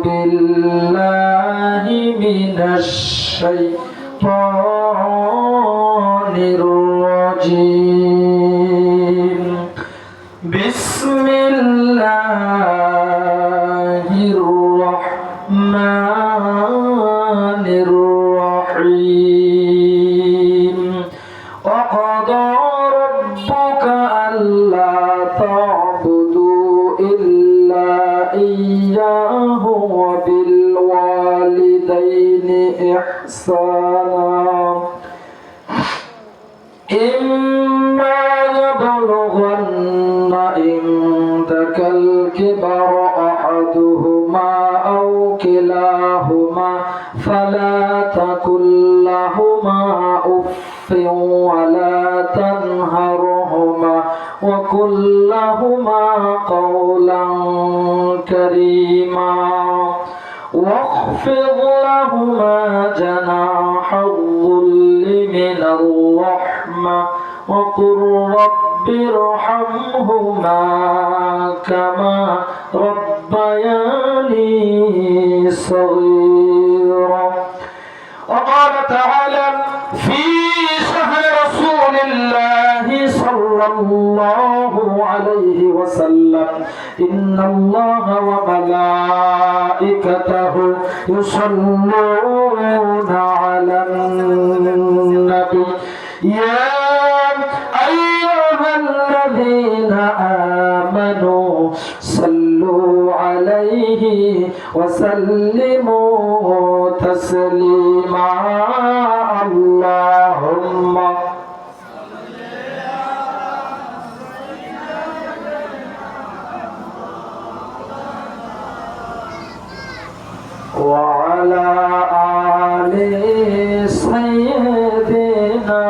بالله من الشيطان الرجيم بسم الله الرحمن الرحيم وقضى ربك ألا تعبدوا إلا إياه وبالوالدين إحسانا إما يبلغن عندك الكبر أحدهما أو كلاهما فلا تقل لهما أف ولا تنهرهما وقل لهما قولا كريما واخفض لهما جناح الذل من الرحمة وقل رب ارحمهما كما ربياني صغيرا وقال تعالى في شهر رسول الله صلى الله عليه وسلم إن الله وملائكته يصلون على النبي يا أيها الذين آمنوا صلوا عليه وسلموا تسليما اللهم وعلى آل سيدنا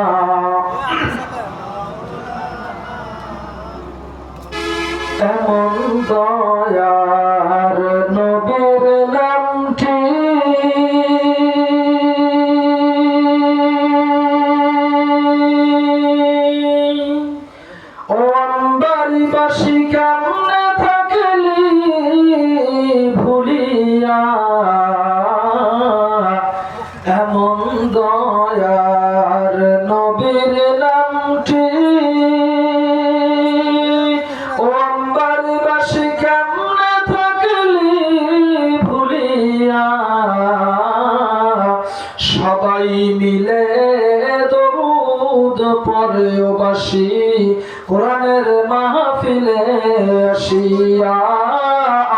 এমন দয়ার নবীর নামটি ও অম্বারিবাসী কেমনে থাকলি ভুলিয়া এমন দয়ার নবীর নামটি সবাই মিলে দরুদ পড়ে ও বাসি কোরআনের মাহফিলে আসিয়া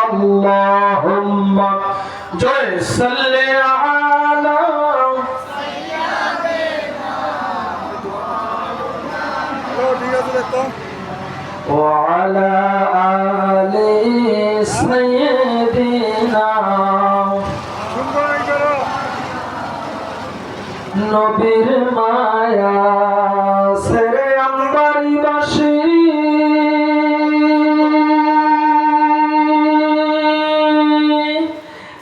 আল্লাহুম্মা জয় সাল্লি আলা ওয়া আলা আলি সাইয়্যিদিনা নবীর মায়া সেরে অম্বারিবাসী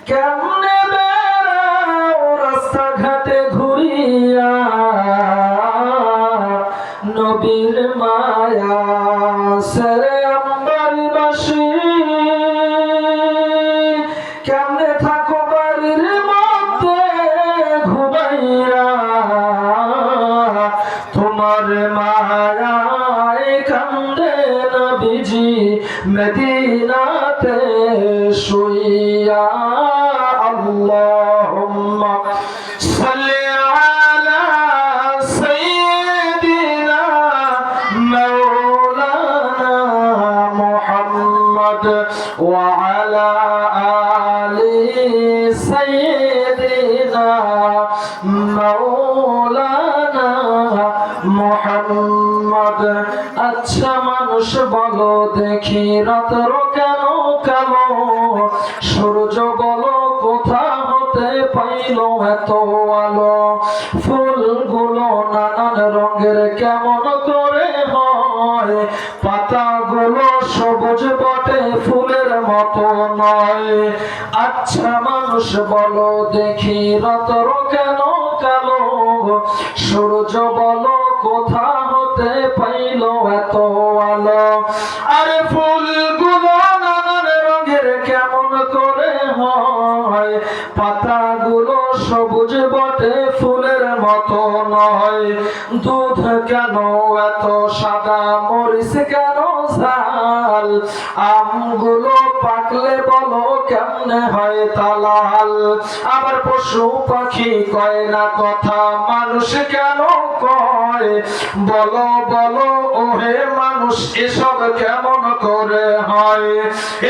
কেমনে বেড়াও রাস্তাঘাটে ঘুরিয়া নবীর মায়া সেরে অম্বারিবাসী কেমনে থাকো বাড়ির মধ্যে ঘুমাইয়া তোমার মায়ায় কান্দে নবীজি মদিনাতে শুইয়া আল্লাহুম্মা সাল্লি আলা সাইয়্যিদিনা মাওলানা মুহাম্মদ ওয়া আলা আলি সাইয়্যিদিনা মাওলানা মুহাম্মদ আচ্ছা মানুষ বলো দেখি রাতর কেন কালো সূর্য বলো কোথা হতে পাইল এত আলো ফুলগুলো নানান রঙের কেমন করে হয় পাতাগুলো সবুজ বটে ফুলের মতো নয় আচ্ছা মানুষ বলো দেখি রাতর কেন কালো সূর্য বলো কোথা হতে পাইল এত আলো আরে ফুলগুলো নানান রঙের কেমন করে হয়, পাতাগুলো সবুজ বটে ফুলের মতো নয়। দুধ কেন এত সাদা, মরিচ কেন ঝাল, আমগুলো পাকলে বলো কেমনে হয় তালাল। আবার পশু পাখি কয় না কথা, মানুষ কেন কয়, বলো বলো ওহে মানুষ এসব কেমন করে হয়।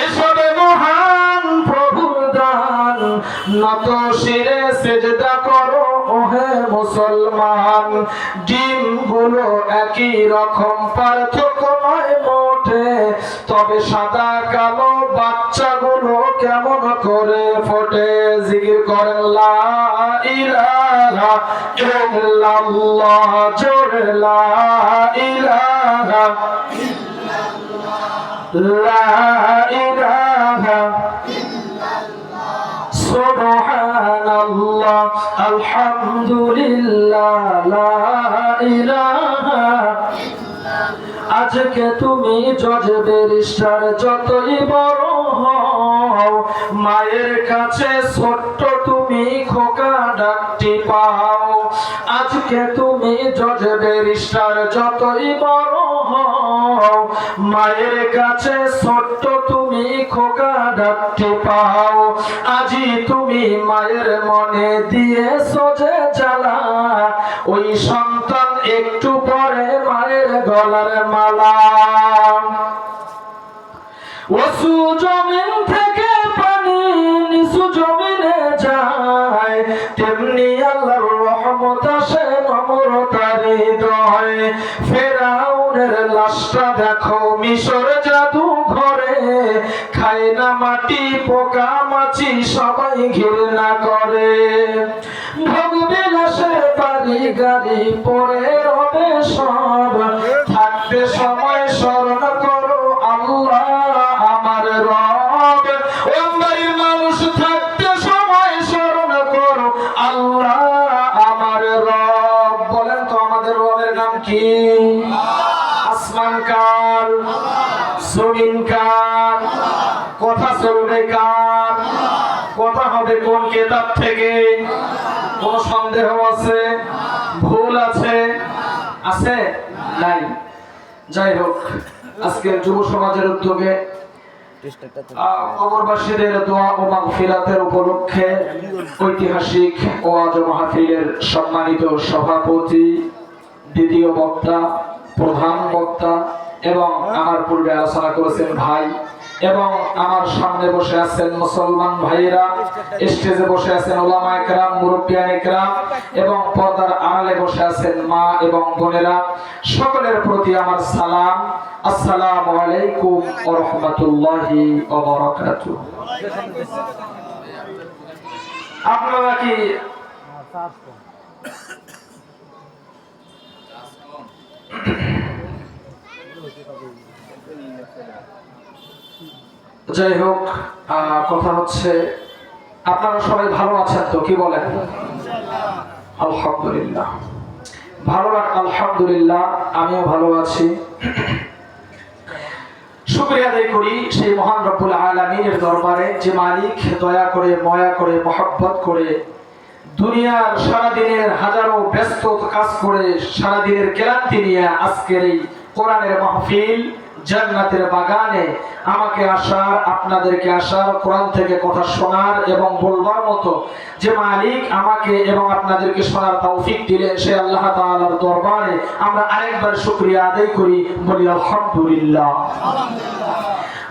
এসব মহান প্রভুর দান, নত শিরে সেজদা করো ওহে মুসলমান। ডিমগুলো একই রকম, পার্থক্য নয় মোটে, তবে সাদা কালো বাচ্চাগুলো কেমন করে ফোটে। জিকির করেন লা ইলাহা ইল্লাল্লাহ, জোরে লা ইলাহা লা ইলাহা সুবহানাল্লাহ, আলহামদুলিল্লাহ, লা ইলাহা। আজকে তুমি জজ ব্যারিস্টার যতই বড় হও, মায়ের কাছে ছোট্ট তুমি খোকা ডাকটি পাও। আজকে তুমি জজ ব্যারিস্টার যতই বড় হও, মায়ের কাছে ছোট্ট তুমি খোকা ডাকটি পাও। আজি তুমি মায়ের মনে দিয়েছো যে জ্বালা, ওই সন্তান একটু পরে মায়ের গলার মালা। ওসু জমিন থেকে পানি নিচু জমিনে যায়, তেমনি আল্লাহর রহমত আসে নম্রতার হৃদয়। ফেরাউনের লাশটা দেখো মিশর জাদু ঘরে, খায় না মাটি পোকা মাছি সবাই ঘৃণা করে। ভোগবিলাসে বাড়ি গাড়ি পরে রবে সব, থাকতে সময় স্মরণ করো আল্লাহ আমার রব। ওই মানুষ থাকতে সময় স্মরণ করো আল্লাহ আমার রব। বলেন তো আমাদের রবের নাম কি? আসমান কার, জমিন কার, কথা চলবে কার, কথা হবে কোন কিতাব থেকে? কোন সন্দেহ আছে? ভুল আছে? আছে? নাই। যাই হোক, আজকের যুব সমাজের উদ্যোগে কবরবাসীদের দোয়া ও মাগফিরাতের উপলক্ষে ঐতিহাসিক ওয়াজ মাহফিলের সম্মানিত সভাপতি, দ্বিতীয় বক্তা, প্রধান বক্তা এবং আমার পূর্বে আলোচনা করেছেন ভাই, এবং আমার সামনে বসে আছেন মুসলমান ভাইয়েরা, স্টেজে বসে আছেন ওলামা একরাম, মুরব্বিয়ান একরাম, এবং পর্দার আড়ালে বসে আছেন মা এবং বোনেরা, সকলের প্রতি আমার সালাম। আসসালামু আলাইকুম ওয়া রাহমাতুল্লাহি ওয়া বারাকাতুহু। আপনারা কি যাই হোক, কথা হচ্ছে আপনারা সবাই ভালো আছেন তো? কি বলেন? আলহামদুলিল্লাহ, ভালো আলহামদুলিল্লাহ, আমিও ভালো আছি। শুকরিয়া আদায় করি সেই মহান রব্বুল আলামিনের দরবারে, যে মালিক দয়া করে মায়া করে মহব্বত করে দুনিয়ার সারাদিনের হাজারো ব্যস্ত কাজ করে সারাদিনের ক্লান্তি নিয়ে আজকের এই কোরআনের মাহফিল জান্নাতের বাগানে আমাকে আসার, আপনাদেরকে আসার, কোরআন থেকে কথা শোনার এবং বলবার মতো যে মালিক আমাকে এবং আপনাদেরকে শোনার তৌফিক দিলেন, সে আল্লাহ তাআলার দরবারে আমরা আরেকবার শুকরিয়া আদায় করি, বলি আলহামদুলিল্লাহ।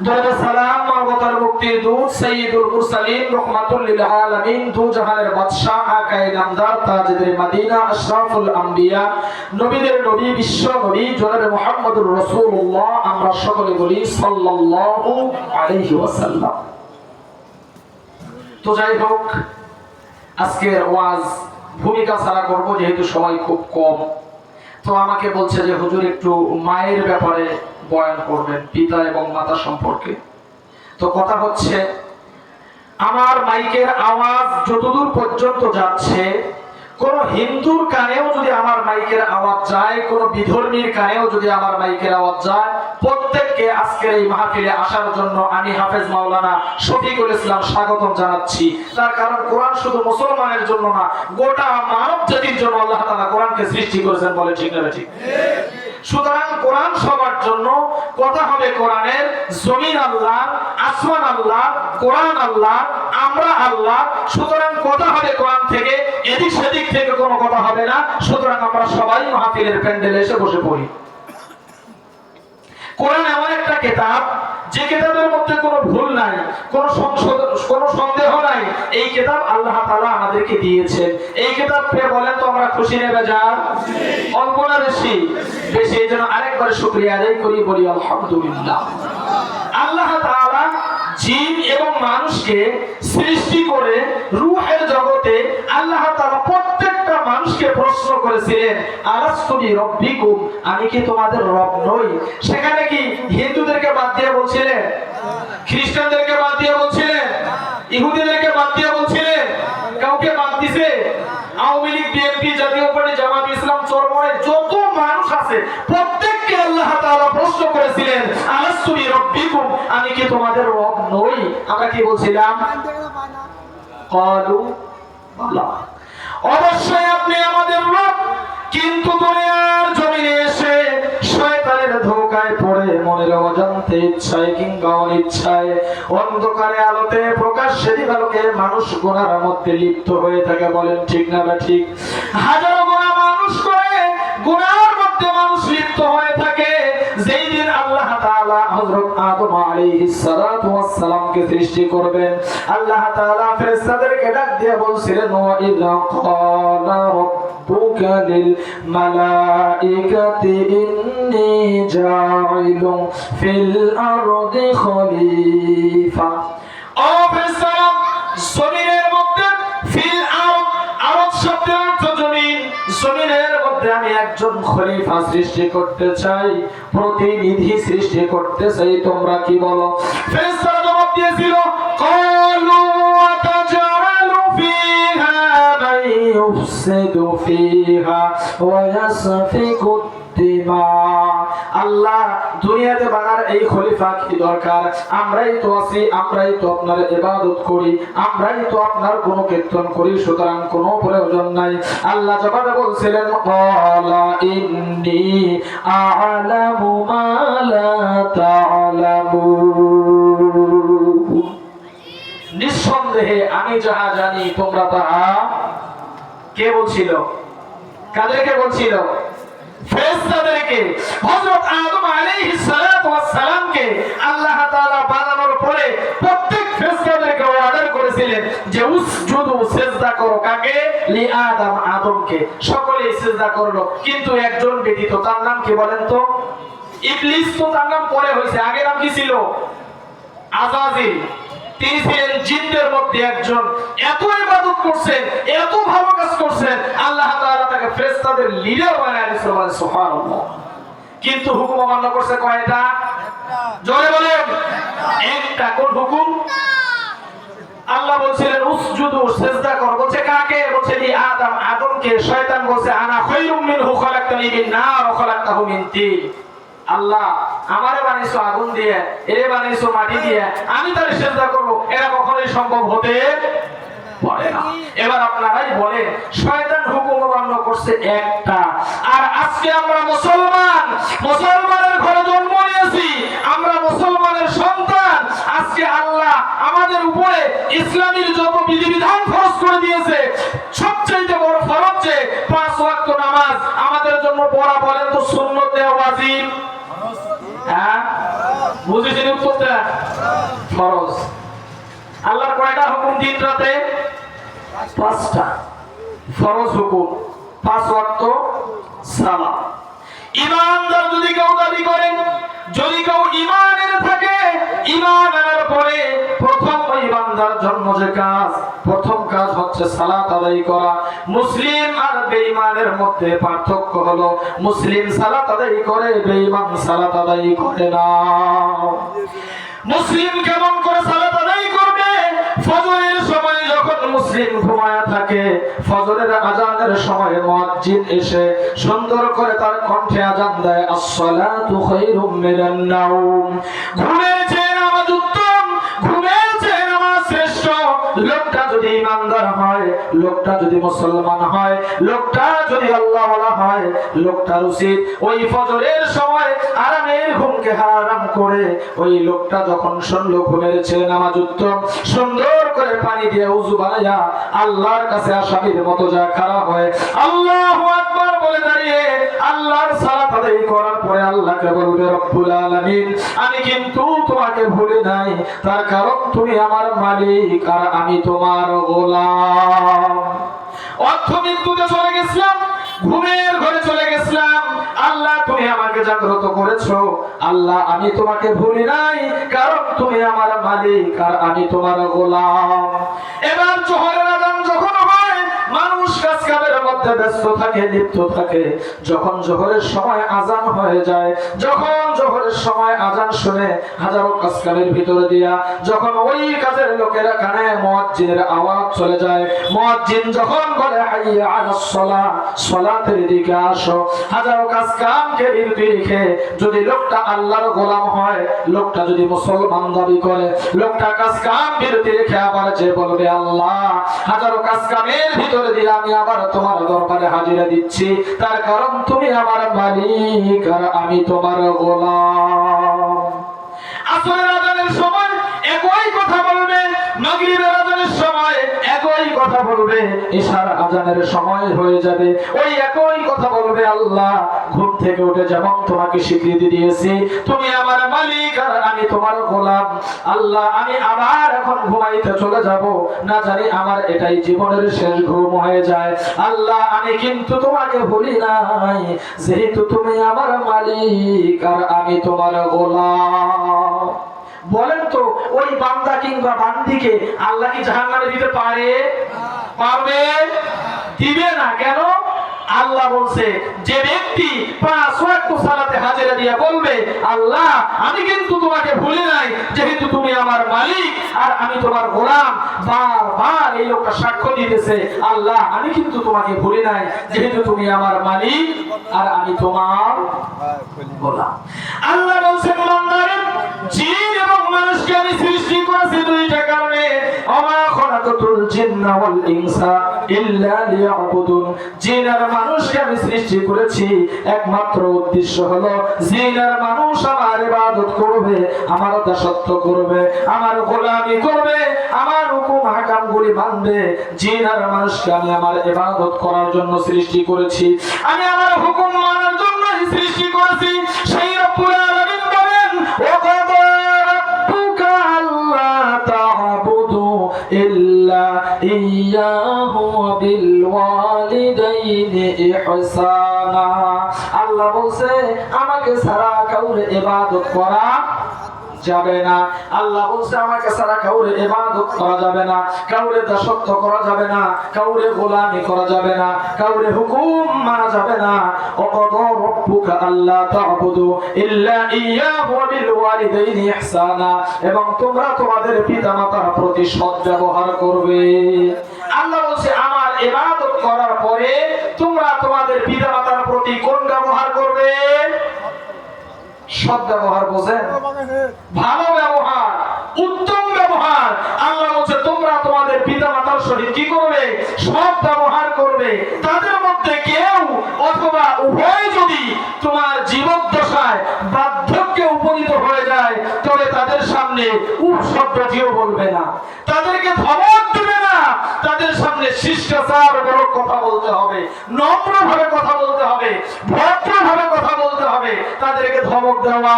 দরুদ সালাম মানবতার মুক্তির দূত সাইয়্যিদুল মুরসালিন রাহমাতুল লিল আলামিন, দু জাহানের বাদশা আকায়ে নামদার তাজেদের মদিনা আশরাফুল আম্বিয়া, নবীদের নবী, বিশ্ব নবী জনাবে মুহাম্মদুর রাসূলুল্লাহ, আমরা সকলে বলি সাল্লাল্লাহু আলাইহি ওয়াসাল্লাম। তো যাই হোক, আজকের ওয়াজ ভূমিকা ছাড়া করব যেহেতু সময় খুব কম। তো আমাকে বলছে যে হুজুর একটু মায়ের ব্যাপারে বয়ান করবেন, পিতা এবং মাতা সম্পর্কে। তো কথা হচ্ছে, আমার মাইকের আওয়াজ যতদূর পর্যন্ত যাচ্ছে কোন হিন্দুর কানেও যদি আমার মাইকের আওয়াজ যায়, কোন বিধর্মীর কানেও যদি আমার মাইকের আওয়াজ যায়, প্রত্যেককে আজকের এই মাহফিলে আসার জন্য আমি হাফেজ মাওলানা শফিকুল ইসলাম স্বাগতম জানাচ্ছি। তার কারণ কোরআন শুধু মুসলমানের জন্য না, গোটা মানব জাতির জন্য আল্লাহ তাআলা কোরআনকে সৃষ্টি করেছেন। বলে ঠিক না ঠিক? সুতরাং কোরআন সবার জন্য। কথা হবে কোরআনের। জমিন আল্লাহ, আসমান আল্লাহ, কোরআন আল্লাহ, আমরা আল্লাহ। সুতরাং কথা হবে কোরআন থেকে, এদিক সেদিক থেকে কোনো কথা হবে না। সুতরাং আমরা সবাই মাহফিলের প্যান্ডেলে এসে বসে পড়ি। কোরআন এমন একটা কিতাব যে কিতাবের মধ্যে কোনো ভুল নাই, কোনো সন্দেহ নাই। এই কিতাব আল্লাহ তাআলা আমাদেরকে দিয়েছেন। এই কিতাব পেয়ে বলেন তো আমরা খুশি নেবে যান? অল্প না বেশি? বেশি। এই জন্য আরেকবার শুকরিয়া আদায় করি, বলি আলহামদুলিল্লাহ। আল্লাহ তাআলা জিন এবং মানুষকে সৃষ্টি করে রূহের জগতে আল্লাহ তাআলা প্রত্যেকটা মানুষকে প্রশ্ন করেছিলেন, আলাস্তু বিরব্বিকুম, আমি কি তোমাদের রব নই? সেখানে কি হিন্দুদেরকে বাদ দিয়ে বলছিলেন? খ্রিস্টানদেরকে বাদ দিয়ে বলছিলেন? ইহুদিদেরকে বাদ দিয়ে বলছিলেন? কাউকে বাদ দিছে? আওয়ামী লীগ, বিএনপি, জাতীয় পার্টি, জামাত ইসলাম, চরমনায় যত মানুষ আছে প্রত্যেককে আল্লাহ তাআলা প্রশ্ন করেছিলেন, আলাস্তু বিরব্বিকুম, আমি কি তোমাদের রব নই? আমরা কি বলছিলাম? ক্বালু বালা, অবশ্যই আপনি আমাদের রব। কিন্তু দুনিয়ার জমিনে এসে শয়তানের ধোঁকায় পড়ে মনের অজান্তে, ইচ্ছায় কিংবা অনিচ্ছায়, অন্ধকারে আলোতে প্রকাশ্যে দিবালোকে মানুষ গুনার মধ্যে লিপ্ত হয়ে থাকে। বলেন ঠিক না ঠিক? হাজারো গুনাহ মানুষ করে, গুনার মধ্যে মানুষ লিপ্ত হয়ে থাকে। যেই দিন আল্লাহ তাআলা হযরত আদম আলাইহিস সালাতু ওয়াস সালামকে সৃষ্টি করবেন, আল্লাহ তাআলা ফেরেশতাদেরকে ডাক দিয়ে বলছিলেন, ওয়া ইযা ক্বালা রাব্বুকা লিল মালাইকাতি ইন্নী জাইলুন ফিল আরদি খলিফা। ও ফেরেশতারা, জমিনের মধ্যে ফিল আরদ, আরদ শব্দের অর্থ জমিন, জমিনের মধ্যে আমি একজন খলিফা সৃষ্টি করতে চাই, প্রতিনিধি সৃষ্টি করতে চাই। তোমরা কি বলো? ফেরেশতারা জবাব দিয়েছিল, ক্বালু আতাজালু ফিহা মান ইউফসিদু ফিহা ওয়া ইয়াসফিকু দিমা। আল্লাহ, দুনিয়াতে বানার এই খলিফা কি দরকার? আমরাই তো আছি, আমরাই তো আপনার ইবাদত করি, আমরাই তো আপনার গুণকীর্তন করি, সুতরাং কোনো প্রয়োজন নাই। আল্লাহ জবাবে বলছিলেন, ক্বালা ইন্নী আ'লামু মা লা তা'লামুন, নিঃসন্দেহে আমি যাহা জানি তোমরা তাহা। কে বলছিল? কাদেরকে বলছিল? ফেরেশতাদেরকে। হযরত আদম আলাইহিস সালাতু ওয়াস সালামকে আল্লাহ তাআলা বানানোর পরে প্রত্যেক ফেরেশতাদেরকে অর্ডার করেছিলেন যে উসজুদু, সিজদা করো। কাকে? লি আদম, আদমকে। সকলেই সিজদা করলো, কিন্তু একজন ব্যতীত। তার নাম কি বলেন তো? ইবলিস। তো তার নাম পরে হয়েছে, আগে নাম কি ছিল? আযাজিল। তিনি ছিলেন জিনদের মধ্যে একজন। এত ইবাদত করছেন, এত ভালো কাজ করছেন, আল্লাহ তাআলা তাকে ফেরেশতাদের লিডার বানায় দিয়েছেন। সুবহানাল্লাহ। কিন্তু হুকুম অমান্য করছে কয়টা? জোরে বলেন। একটা। কোন হুকুম? আল্লাহ বলছিলেন উসজুদু, সিজদা করো। বলছে কাকে? বলছে লি আদম, আদমকে। শয়তান বলছে আনা খায়রুম মিনহু খালাকতানি মিন নার ওয়া খালাকতাহু মিন তিন। আল্লাহ, আমারে বানাইছো আগুন দিয়ে, এরে বানাইছো মাটি দিয়ে, আমি তার সিজদা করব, এরা কখনোই সম্ভব হতে পারে না। এবার আপনারাই বলেন, শয়তান হুকুম অমান্য করছে একটা, আর আজকে আমরা মুসলমান, মুসলমানের ঘরে জন্ম নিয়েছি, আমরা মুসলমানের সন্তান। আজকে আল্লাহ আমাদের উপরে ইসলামের যত বিধিবিধান ফরজ করে দিয়েছে, সবচেয়ে বড় ফরজ যে 5 ওয়াক্ত নামাজ আমাদের জন্য পড়া। বলেন তো সুন্নত দেওয়া ওয়াজিব? হ্যাঁ, বুঝেছেন উত্তরটা? ফরজ। আল্লাহর কয়টা হুকুম দিন রাতে? 5টা ফরজ হুকুম, 5 ওয়াক্ত সালাত। ঈমানদার যদি কেউ দাবি করেন, যদি কেউ ঈমানের থাকে, ঈমান আনার পরে প্রথম ঈমানদার জন্য যে কাজ, প্রথম কাজ হচ্ছে সালাত আদায় করা। মুসলিম আর বেঈমানের মধ্যে পার্থক্য হলো, মুসলিম সালাত আদায় করে, বেঈমান সালাত আদায় করে না। মুসলিম কেমন করে সালাত আদায় করবে? ফজরের সময় যখন মুসলিম ঘুমায়া থাকে, ফজরের আজানের সময় মুয়াজ্জিন এসে সুন্দর করে তার কণ্ঠে আজান দেয়, আসসালাতু খায়রুম মিনান নাওম। ঘুমের চেয়ে নামাজ উত্তম, ঘুমের চেয়ে নামাজ শ্রেষ্ঠ। লোকটা যদি ইমানদার হয়, লোকটা যদি মুসলমান হয়, লোকটা যদি আল্লাহওয়ালা হয়, লোকটার উচিত ওই ফজরের সময় আরামের ঘুমকে হারাম করে ওই লোকটা যখন শুনলো ঘুমের চেয়ে নামাজ উত্তম, সুন্দর করে পানি দিয়ে উযু বানায়া আল্লাহর কাছে আসামির মতো যা খাড়া হয়, আল্লাহু আকবার বলে দাঁড়িয়ে আল্লাহর সালাত আদায় করার পরে আল্লাহকে বলবে, রব্বুল আলামিন, আমি কিন্তু তোমাকে ভুলি নাই, তার কারণ তুমি আমার মালিক আর আমি তোমার গোলাম। অর্থ মৃত্যুতে চলে গেছিলাম, ঘুমের ঘরে চলে গেছিলাম, আল্লাহ তুমি আমাকে জাগ্রত করেছো, আল্লাহ আমি তোমাকে ভুলি নাই, কারণ তুমি আমার মালিক আর আমি তোমার গোলাম। এবার জোহরের আযান যখন হয়, মানুষ কাজ কামের মধ্যে ব্যস্ত থাকে, লিপ্ত থাকে। যখন জোহরের সময় আযান হয়ে যায়, যখন জোহরের সময় আযান শুনে হাজারো কাজ কামের ভিতরে দিয়া যখন ওই কাজের লোকেরা কানে মুয়াজ্জিনের আওয়াজ চলে যায়, মুয়াজ্জিন যখন বলে হাইয়া আলাস সালাহ, সালাতের দিকে আসো, হাজারো কাজ কামকে বিরতি রেখে যদি লোকটা আল্লাহর গোলাম হয়, লোকটা যদি মুসলমান দাবি করে, লোকটা কাজ কাম বিরতি রেখে আবার যে বলবে, আল্লাহ হাজারো কাজ কামের ভিতরে দিয়ে আমি আবার তোমার দরবারে হাজিরা দিচ্ছি, তার কারণ তুমি আমার মালিক আর আমি তোমার গোলাম। আসরের আযানের সময় একই কথা বলবে, মাগরিবের আযানের সময় একই কথা বলবে, ইশার আযানের সময় হয়ে যাবে ওই একই কথা বলবে, আল্লাহ ঘুম থেকে উঠে যেমন তোমাকে স্বীকৃতি দিয়েছি তুমি আমার মালিক আর আমি তোমার গোলাম, আল্লাহ আমি আবার এখন ঘুমাইতে চলে যাব, না জানি আমার এটাই জীবনের শেষ ঘুম হয়ে যায়, আল্লাহ আমি কিন্তু তোমাকে ভুলি নাই, যেহেতু তুমি আমার মালিক আর আমি তোমার গোলাম। বলেন তো ওই বান্দা কিংবা বান্দিকে আল্লাহ কি জাহান্নামে দিতে পারে? পারবে? দিবে না। কেন? আল্লাহ বলছে যে ব্যক্তি 5 ওয়াক্ত সালাতে হাজিরা দিয়ে বলবে, আল্লাহ আমি কিন্তু তোমাকে ভুলি নাই, যেহেতু তুমি আমার মালিক আর আমি তোমার গোলাম, বারবার এই লোকটা সাক্ষ্য দিতেছে, আল্লাহ আমি কিন্তু তোমাকে ভুলি নাই, যেহেতু তুমি আমার মালিক আর আমি তোমার গোলাম। আল্লাহ বলছেন, বান্দারে জিন এবং মানুষকে আমি সৃষ্টি করেছি দুইটা কারণে, ওমা খালাকাতুল জিন্না ওয়াল ইনসা ইল্লা লিয়াবুদুন। জিন আর মানুষকে আমি সৃষ্টি করেছি একমাত্র উদ্দেশ্য হলো জিন আর মানুষ আমার ইবাদত করবে, আমার দাসত্ব করবে, আমার গোলামি করবে, আমার হুকুম হাকামগুলি মানবে। জিন আর মানুষকে আমি আমার ইবাদত করার জন্য সৃষ্টি করেছি, আমি আমার হুকুম মানার জন্য সৃষ্টি করেছি। সেই রব্বুল আলামিন বলেন, ওয়াকাদা রাব্বুকা আল্লা তা'বুদু ইল্লা ইয়াহু ওয়া বিল ওয়ালিদাইনি ইহসানা। আল্লাহ বলছে আমাকে ছাড়া কাউরে ইবাদত করা যাবে না। আল্লাহ বলছে আমাকে ছাড়া কাউরে ইবাদত করা যাবে না, কাউরে দাসত্ব করা যাবে না, কাউরে গোলামি করা যাবে না, কাউরে হুকুম মানা যাবে না। ওয়াকাদা রাব্বুকা আল্লা তা'বুদু ইল্লা ইয়াহু ওয়া বিল ওয়ালিদাইনি ইহসানা। এবং তোমরা তোমাদের পিতামাতার প্রতি সৎ ব্যবহার করবে। আল্লাহ বলছে আমার ইবাদত করার পরে তোমরা তোমাদের পিতামাতার প্রতি কোন ব্যবহার করবে? সৎ ব্যবহার। বোঝেন? ভালো ব্যবহার, উত্তম ব্যবহার। আল্লাহ বলছে তোমরা তোমাদের পিতামাতার সহিত কি করবে? সৎ ব্যবহার করবে। তাদের মধ্যে কেউ অথবা উভয় যদি তোমার জীবদ্দশায় বার্ধক্যে উপনীত হয়ে যায়, তবে তাদের সামনে উফ শব্দটিও বলবে না, তাদেরকে ধমক দেবে না, তাদের সামনে শিষ্টাচার বড় কথা বলতে হবে, নম্রভাবে কথা বলতে হবে, ভদ্রভাবে কথা বলতে হবে, তাদেরকে ধমক দেওয়া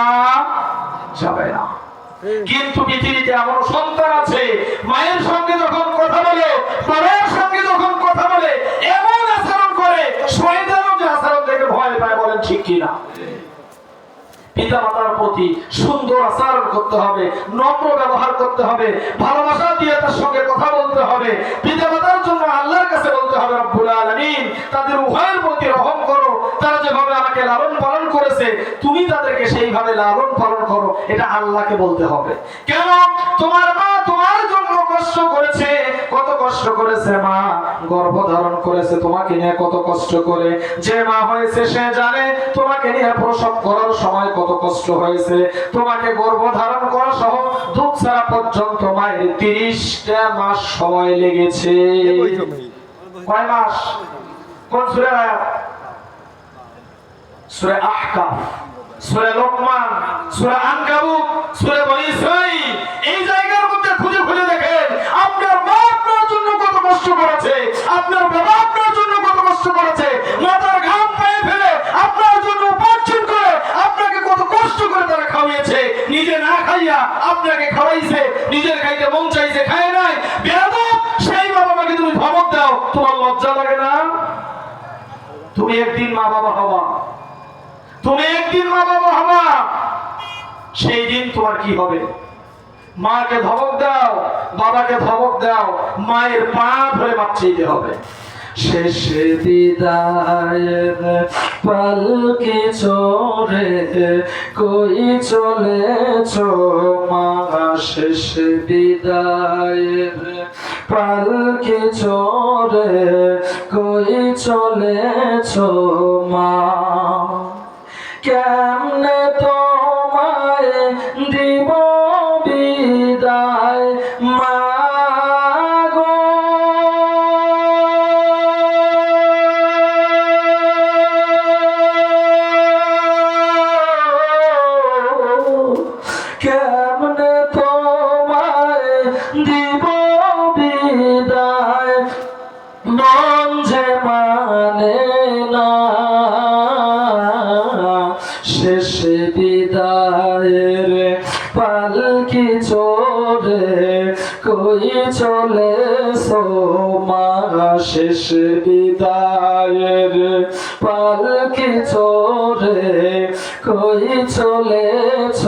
যাবে না। কিন্তু পৃথিবীতে এমন সন্তান আছে, মায়ের সঙ্গে যখন কথা বলে, বাবার সঙ্গে যখন কথা বলে, এমন আচরণ করে, শয়তানও যে আচরণ দেখে ভয় পায়। বলেন ঠিক কিনা? পিতামাতার প্রতি সুন্দর আচরণ করতে হবে, নম্র ব্যবহার করতে হবে, ভালোবাসা দিয়ে তার সঙ্গে কথা বলতে হবে। পিতামাতার জন্য আল্লাহর কাছে বলতে হবে, রব্বুল আলামিন তাদের উভয়ের প্রতি রহম করো, তারা যেভাবে আমাকে লালন পালন করেছে তুমি তাদেরকে সেইভাবে লালন পালন করো। এটা আল্লাহকে বলতে হবে। কেন? তোমার মা তোমার জন্য কষ্ট করেছে, কত কষ্ট কষ্ট করেছে মা গর্ভধারণ করেছে তোমাকে নিয়ে কত কষ্ট করে, যে মা হয়েছে সে জানে তোমাকে নিয়ে প্রসব করার সময় কত কষ্ট হয়েছে, তোমাকে গর্ভধারণ করা সহ দুধ ছাড়া পর্যন্ত মায়ের 30টা মাস সময় লেগেছে। কয় মাস? কোন সূরা? সূরা আহকাফ, সূরা লোকমান, সূরা আনকাবুত, সূরা বনী ইসরাঈল। এই জায়গার মধ্যে খুঁজে খুঁজে দেখেন আপনার মা আপনার জন্য কত কষ্ট করেছে, আপনার বাবা আপনার জন্য কত কষ্ট করেছে, মাথার ঘাম পায়ে ফেলে আপনার জন্য উপার্জন করে আপনাকে কত কষ্ট করে তারা খাওয়াইছে, নিজে না খাইয়া আপনাকে খাওয়াইছে, নিজের খাইতে মন চাইছে খায় নাই। বেয়াদব সেই বাবা মাকে তুমি ধমক দাও, তোমার লজ্জা লাগে না? তুমি একদিন মা বাবা হবা, তুমি একদিন মা বাবা হবা, সেই দিন তোমার কি হবে? মাকে ধমক দাও, বাবাকে ধমক দাও, মায়ের পা ধরে মাপ চাইতে হবে। শেষে বিদায়ের পালকি চড়ে কই চলেছ মা, শেষে বিদায়ের পালকি চড়ে কই চলেছ মা, কেমনে তোমায় দিব বিদায় মা গো, কেমনে তোমায় দিব বিদায়, মন যে মানে না, শেষে বিদায়ের পালকি চড়ে কই চলেছ মা, শেষে বিদায়ের পালকি চড়ে কই চলেছ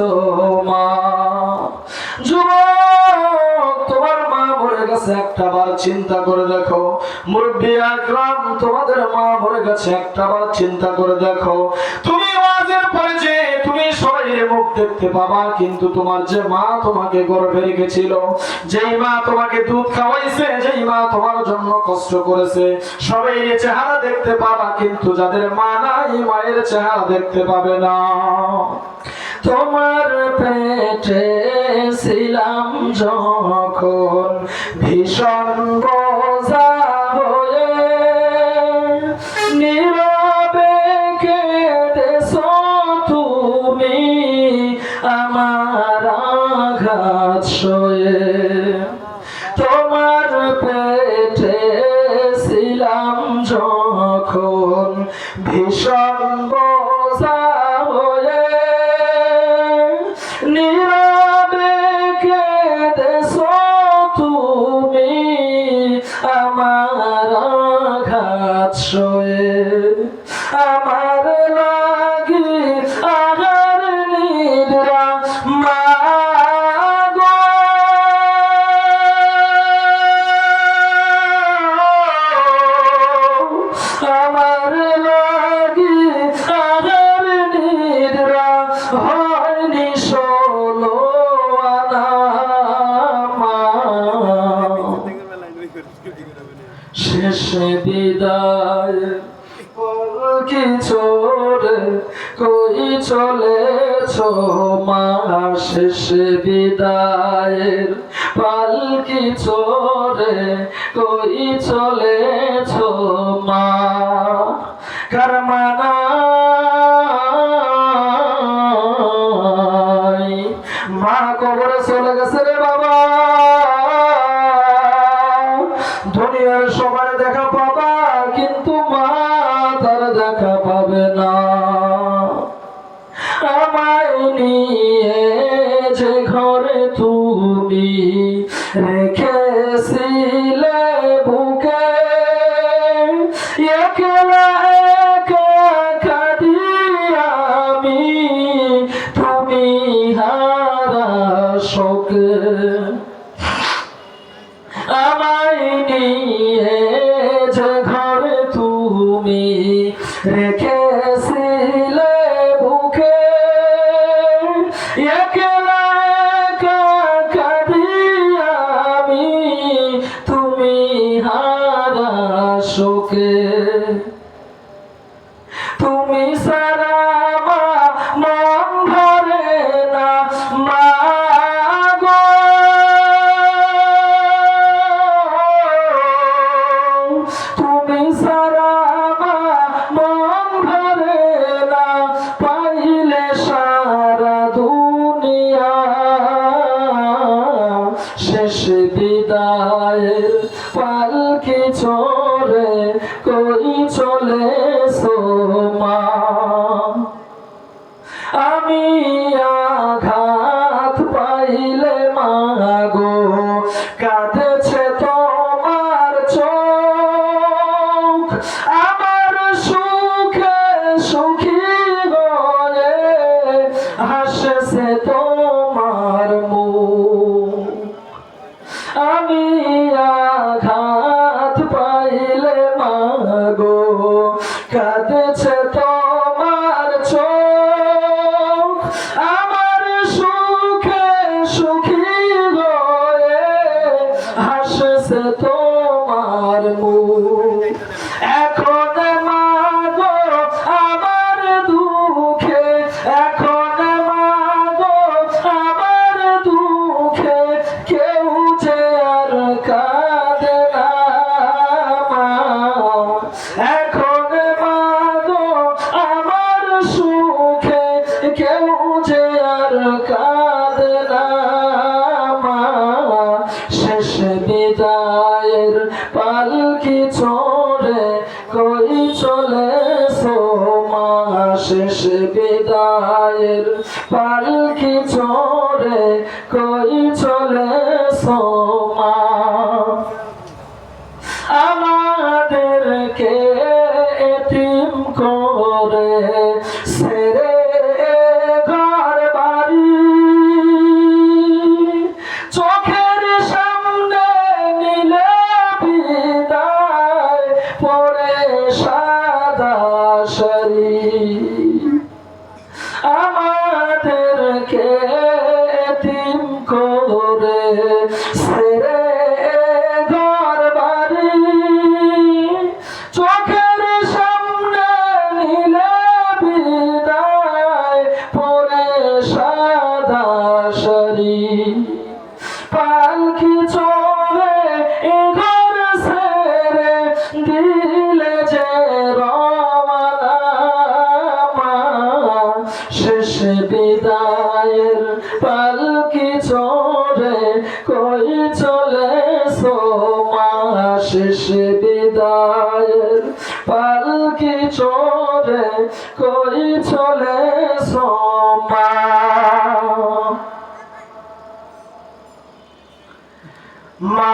মা। যুবক তোমার মা মরে গেছে একটা বার চিন্তা করে দেখো, মুরব্বী আকরাম তোমাদের মা মরে গেছে একটা বার চিন্তা করে দেখো। তুমি ওয়াজের পরে যে তুমি সবাইয়ের মুখ দেখতে পাবা, কিন্তু তোমার যে মা তোমাকে গর্ভে রেখেছিল, যেই মা তোমাকে দুধ খাওয়াইছে, যেই মা তোমার জন্য কষ্ট করেছে, সবাই চেহারা দেখতে পাবা, কিন্তু যাদের মা নাই মায়ের চেহারা দেখতে পাবে না। তোমার পেটে ছিলাম যখন ভীষণ বোঝা হয়ে, নীরবে কেঁদেছো তুমি আমার আঘাত সয়ে, তোমার পেটে ছিলাম যখন ভীষণ বোঝা হয়ে, নীরবে কেঁদেছো তুমি আমার আঘাত সয়ে, আমার লাগি আহার নিদ্রা মা গো, আমার লাগি আহার নিদ্রা হয়নি ষোলো আনা মা, শেষে বিদায় পালকি চড়ে কই চলেছ মা, শেষে বিদায়ের পালকি চড়ে কই চলেছ মা, কার মানাই মা কবরে চলে গেছে রে বাবা, দুনিয়ার সবাই দেখা পাবা কিন্তু মা তার দেখা পাবে না। আমায় নিয়ে যে ঘরে তুমি রেখেছিলে বুকে, একলা একা কাঁদি আমি তুমি হারা শোকে, আমায় নিয়ে যে ঘরে তুমি রেখেছিলে বুকে, একলা একা কাঁদি আমি তুমি শোকে তুমি সারা মন ভরে না মা গো তুমি সারা মন ভরে না পাইলে সারা দুনিয়া শেষ বিদায়ের পালকি চড়ে কই চলেছো মা আমি আঘাত পাইলে মা গো কাঁদেছে তোমার চোখ আমার সুখে সুখী হয়ে হাসছে তোমার মুখ আমি আঘাত পাইলে মা গো কাঁদেছে তোমার চোখ আমার সুখে সুখী হয়ে হাসছে তোমার মুখ এখন মা গো আমার দুঃখে এখন মা গো আমার দুঃখে কেউ যে আর কাঁদে না মা এখন মা গো আমার সুখে কেউ যে আর কাঁদে না মা শেষ বিদায়ের পালকি চড়ে কই চলেছো মা শেষ বিদায়ের পালকি চড়ে কই চলেছো মা আমাদেরকে এতিম করে ছেড়ে ঘর বাড়ি চোখের সামনে নিলে বিদায় পরে সাদা শাড়ি আমাদেরকে এতিম করে ছেড়ে ঘর বাড়ি চোখের সামনে নিলে বিদায় পরে সাদা শাড়ি পালকি চড়ে এ ঘর ছেড়ে দিলে যে রওনা মা শেষ বিদায়ের পালকি চড়ে কই চলেছো মা শেষ বিদায়ের পালকি চড়ে কই চলেছো মা মা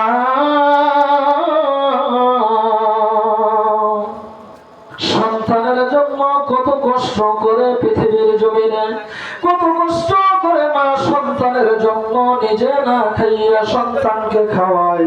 সন্তানের জন্য কত কষ্ট করে পৃথিবীর জমিনে কত কষ্ট করে মা সন্তানের জন্য নিজে না খাইয়া সন্তানকে খাওয়ায়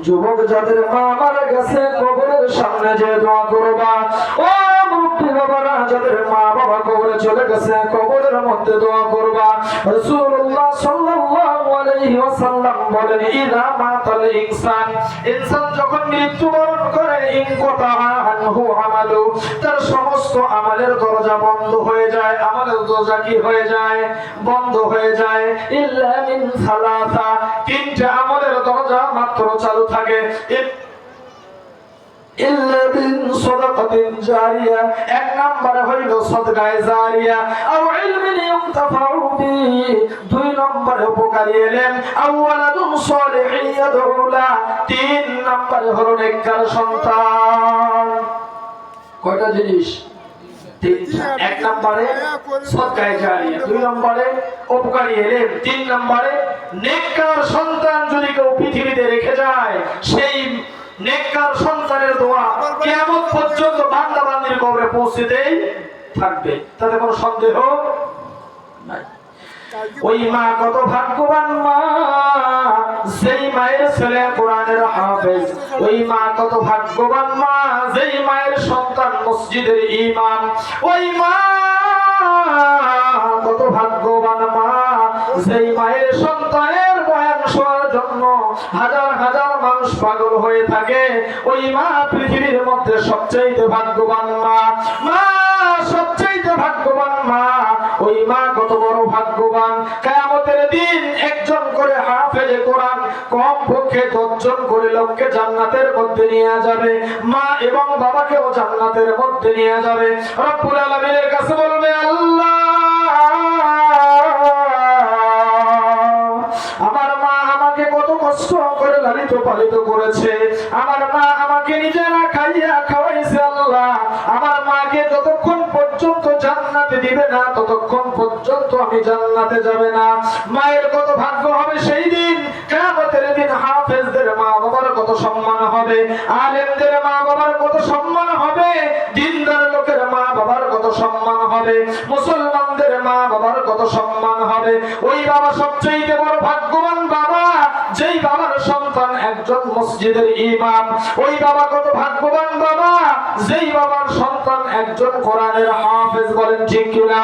যুবক যাদের মা মারা গেছে কবরের সামনে যে দোয়া করবা ও মুরব্বি বাবারা যাদের মা বাবা কবরে চলে গেছে কবরের মধ্যে দোয়া করবা রাসূলুল্লাহ সাল্লাল্লাহু আলাইহি ওয়াসাল্লাম বলেন ইযা মাতাল ইনসান ইনসান যখন মৃত্যুবরণ করে ইনকাতা আনহু আমালু তার সমস্ত আমলের দরজা বন্ধ হয়ে যায় আমলের দরজা কি হয়ে যায় বন্ধ হয়ে যায় ইল্লা মিন সালাসা তিনটা আমলের দরজা মাত্র চালু থাকে ইল্লা বিন সাদাকাতিন জারিয়া এক নম্বরে হইল সাদকায়ে জারিয়া আও ইলমিন ইউনতাফাউ বি দুই নম্বরে উপকারী ইলম আও ওয়ালাদুন সালিহিন ইয়াদউলা তিন নম্বরে হলো নেককার সন্তান কয়টা জিনিস এক নম্বরে সাদকায়ে জারিয়া দুই নম্বরে উপকারী ইলম তিন নম্বরে নেককার সন্তান যদি কেউ পৃথিবীতে রেখে যায় সেই নেককার সন্তানের দোয়া কিয়ামত পর্যন্ত বান্দা বান্দির কবরে পৌঁছতেই থাকবে তাতে কোনো সন্দেহ নাই ওই মা কত ভাগ্যবান মা যেই মায়ের ছেলে কোরআনের হাফেজ ওই মা কত ভাগ্যবান মা যেই মায়ের সন্তান মসজিদের ইমাম ওই মা কত ভাগ্যবান মা যেই মায়ের সন্তানের বয়ান শোনার জন্য হাজার হাজার মানুষ মানুষ পাগল হয়ে থাকে, ওই মা পৃথিবীর মধ্যে সবচেয়ে ভাগ্যবান মা। মা সবচেয়ে ভাগ্যবান মা। ওই মা কত বড় ভাগ্যবান, কিয়ামতের দিন একজন করে হাফেজে কোরআন কমপক্ষে 10 জন করে লোককে জান্নাতের মধ্যে নিয়ে যাবে। মা এবং বাবাকেও জান্নাতের মধ্যে নিয়ে যাবে। রব্বুল আলামিনের কাছে বলবে, আল্লাহ আমার মা আমাকে কত কষ্ট করে লালিত পালিত করেছে, আমার মা আমাকে নিজেরা খাইয়া খাওয়াইছে। আল্লাহ আমার মাকে যতক্ষণ পর্যন্ত জান্নাতে দিবে না ততক্ষণ পর্যন্ত আমি জান্নাতে যাবে না। মায়ের কত ভাগ্য হবে সেই দিন, কিয়ামতের দিন হাফেজদের মা বাবার কত সম্মান হবে, আলেমদের মা বাবার কত সম্মান হবে, দিনদার লোকের মা বাবার কত সম্মান হবে, মুসলমানদের মা বাবার কত সম্মান হবে। ওই বাবা সবচেয়ে বড় ভাগ্যবান বাবা, যেই বাবার সন্তান একজন মসজিদের ইমাম। ওই বাবা কত ভাগ্যবান বাবা, যেই বাবার সন্তান একজন কোরআনের হাফেজ। বলেন ঠিক কিনা?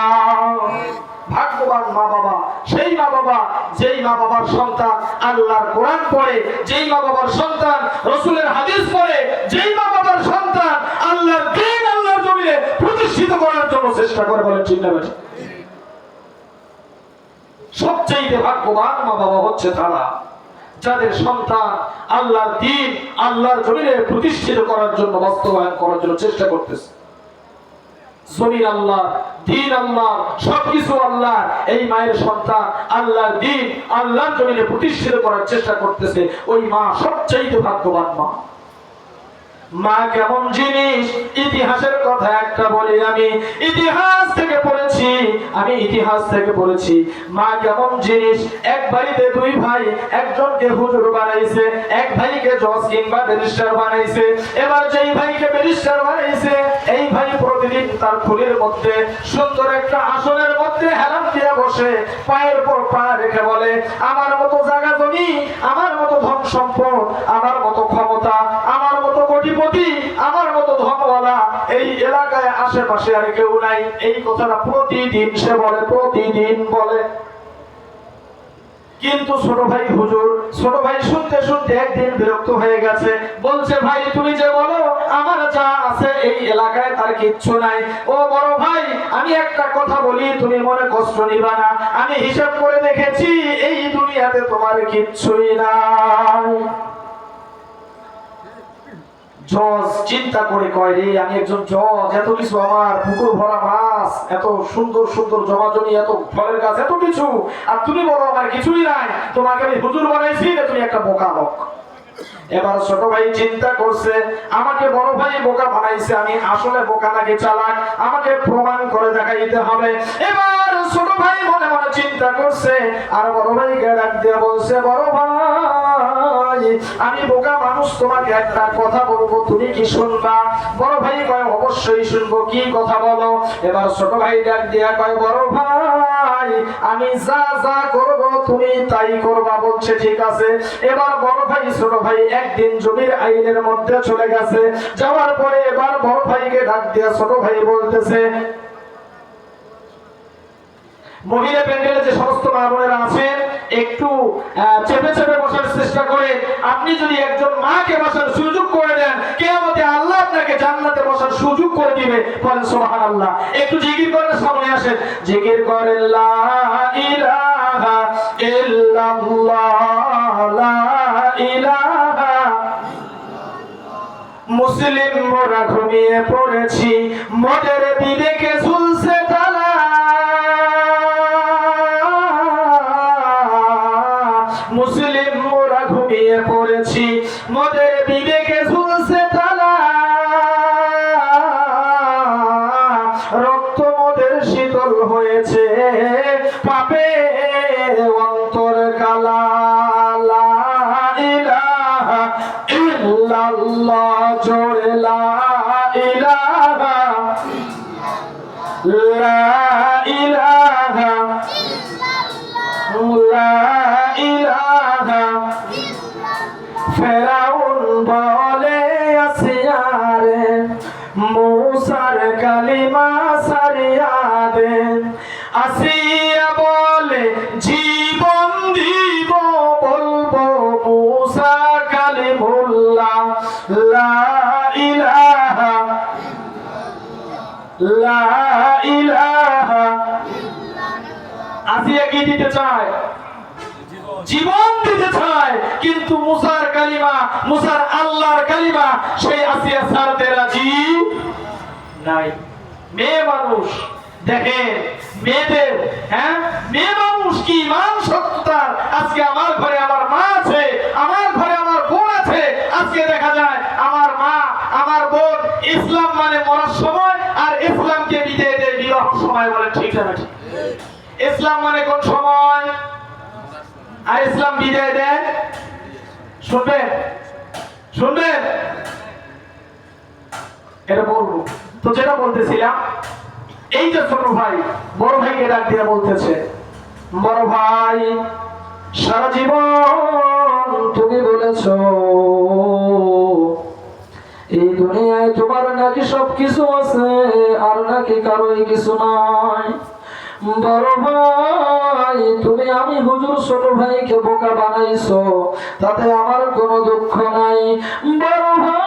ভাগ্যবান মা বাবা সেই মা বাবা, যেই মা বাবার সন্তান আল্লাহর কোরআন পড়ে, যেই মা বাবার সন্তান রাসূলের হাদিস পড়ে, যেই মা বাবার সন্তান আল্লাহর দ্বীন আল্লাহর জমিনে প্রতিষ্ঠিত করার জন্য চেষ্টা করে। বলেন ঠিক না? সবচেয়ে ভাগ্যবান মা বাবা হচ্ছে তারা যাদের সন্তান আল্লাহর দ্বীন আল্লাহর জমিনে প্রতিষ্ঠিত করার জন্য, বাস্তবায়ন করার জন্য চেষ্টা করতেছে। জমিন আল্লাহ, দ্বীন আল্লাহ, সবকিছু আল্লাহ। এই মায়ের সন্তান আল্লাহর দ্বীন আল্লাহর জমিনে প্রতিষ্ঠিত করার চেষ্টা করতেছে। ওই মা সবচেয়ে ভাগ্যবান মা। মা কেমন জিনিস, ইতিহাসের কথা একটা বলি। আমি ইতিহাস থেকে পড়েছি মা কেমন জিনিস। এক বাড়িতে দুই ভাই, একজনকে হুজুর বানাইছে, এক ভাইকে জজ কিংবা ব্যারিস্টার বানাইছে। এবার যেই ভাইকে ব্যারিস্টার বানাইছে, এই ভাই প্রতিদিন তার খুলির মধ্যে সুন্দর একটা আসনের মধ্যে হেলান দিয়ে বসে পায়ের পর পা রেখে বলে, আমার মতো জায়গা জমি, আমার মতো ধন সম্পদ, আমার মতো ক্ষমতা, আমার মতো কোটিপতি, আমার মতো ধনওয়ালা এই এলাকায় আশেপাশে আর কেউ নাই। এই কথাটা প্রতিদিন সে বলে, প্রতিদিন বলে। কিন্তু ছোট ভাই হুজুর, ছোট ভাই শুনতে শুনতে একদিন বিরক্ত হয়ে গেছে। বলছে, ভাই তুমি যে বলো আমার যা আছে এই এলাকায় তার কিচ্ছু নাই। ও বড় ভাই, আমি একটা কথা বলি, তুমি মনে কষ্ট নিবা না। আমি হিসাব করে দেখেছি এই দুনিয়াতে তোমার কিচ্ছুই নাই। জজ চিন্তা করে কয়, রে আমি একজন জজ, এত কিছু আমার, পুকুর ভরা মাছ, এত সুন্দর সুন্দর জমাজমি, এত ফলের গাছ, এত কিছু, আর তুমি বলো আমার কিছুই নাই। তোমাকে আমি হুজুর বানাইছি না, তুমি একটা বোকা লোক। এবার ছোট ভাই চিন্তা করছে, আমাকে বড় ভাই বোকা বানাইছে, আমি আসলে বোকা নাকি চালাক, আমাকে প্রমাণ করে দেখাইতে হবে। এবার ছোট ভাই মনে মনে চিন্তা করছে, আর বড় ভাইকে ডাক দিয়ে বলছে, বড় ভাই আমি বোকা মানুষ, তোমাকে একটা কথা বলবো, তুমি কি শুনবা? বড় ভাই কয়, অবশ্যই শুনবো, কি কথা বলো। এবার ছোট ভাই ডাক দিয়া কয়, বড় ভাই আমি যা যা করবো তুমি তাই করবা। বলছে ঠিক আছে। এবার বড় ভাই ছোট ভাই একদিন জমির আইনের মধ্যে চলে গেছে। যাওয়ার পরে এবার বড় ভাইকে ডাক দিয়া ছোট ভাই বলতেছে, মহিলা প্যান্ডেলে যে সমস্ত মা বোনেরা আছেন একটু চেপে চেপে বসার চেষ্টা করে। আপনি যদি একজন মাকে বসার সুযোগ করে দেন, কিয়ামতে আল্লাহ আপনাকে জান্নাতে বসার সুযোগ করে দিবে। বলেন সুবহানাল্লাহ। একটু জিকির করে সামনে আসেন, জিকির করেন, লা ইলাহা ইল্লাল্লাহ, লা ইলাহা। মুসলিম মোরা ঘুমিয়ে পড়েছি, মদের বিবেকে ঝুলছে তালা। মুসলিম মোরা ঘুমিয়ে পড়েছি, মদের বিবেকে ঝুলছে তালা। রক্ত মদের শীতল হয়েছে, পাপে অন্তর কালা। লা ইলাহা ইল্লাল্লাহ, জোরে লা ইলাহা, লা ইলাহা, লা ইলাহা। ফেরাউন বলে আসিয়ারে, মুসার কালিমা সারিয়া দেন। আসিয়া বলে জীবন দিব, বলবো মুসা কালিমা ইল্লাল্লাহ লা ইলাহা লা ইলাহা। আসিয়া কি দিতে চায়? জীবন দিতে চায়, কিন্তু মুসার কালিমা, মুসার আল্লাহর কালিমা সেই আসিয়া ছাড়তে রাজি নাই। মেয়ে মানুষ দেখেন, মেয়েদের মেয়ে মানুষ কি ইমান সত্যতার। আজকে আমার ঘরে আমার মা আছে, আমার ঘরে আমার বোন আছে। আজকে দেখা যায় আমার মা আমার বোন ইসলাম মানে মরার সময়, আর ইসলামকে বিদায় দেয় বিবাহ সময়। বলে ঠিক না ঠিক? ইসলাম মানে কোন সময়, আর ইসলাম বিদায় দেয় শুনবেন শুনবেন এটা বলবো তো। যেটা বলতেছিলাম, এই যে ছোট ভাই বড় ভাইকে ডাক দিয়ে বলতেছে, বড় ভাই সারা জীবন তুমি বলেছ এই দুনিয়ায় তোমার নাকি সবকিছু আছে, আর নাকি কারোই কিছু নাই। বড় ভাই তুমি আমি হুজুর ছোট ভাইকে বোকা বানাইছো, তাতে আমার কোনো দুঃখ নাই। বড় ভাই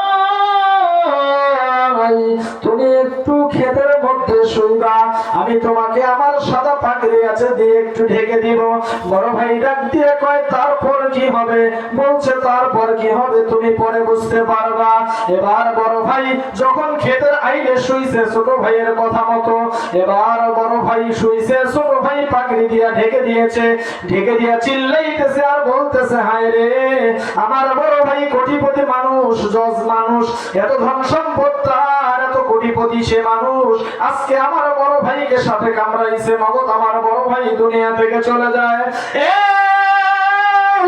তুমি একটু ক্ষেতের মধ্যে শুইবা, আমি তোমাকে আমার সাদা পাগড়ি আছে দিয়ে একটু ঢেকে দিব। বড় ভাই ডাক দিয়ে কয় তারপর কি হবে? বলছে তারপর কি হবে তুমি পরে বুঝতে পারবা। এবার বড় ভাই যখন ক্ষেতের আইলে শুইছে ছোট ভাইয়ের কথা মতো, এবার বড় ভাই শুইছে, ছোট ভাই পাগড়ি দিয়া ঢেকে দিয়েছে। ঢেকে দিয়া চিল্লাইতেছে আর বলতেছে, হায় রে আমার বড় ভাই কোটিপতি মানুষ, জজ মানুষ, এত ধন সম্পদ তার, এত কোটিপতি সে মানুষ, আজকে আমার বড় ভাইকে সাথে কামড়াইছে। মগত আমার বড় ভাই দুনিয়া থেকে চলে যায়।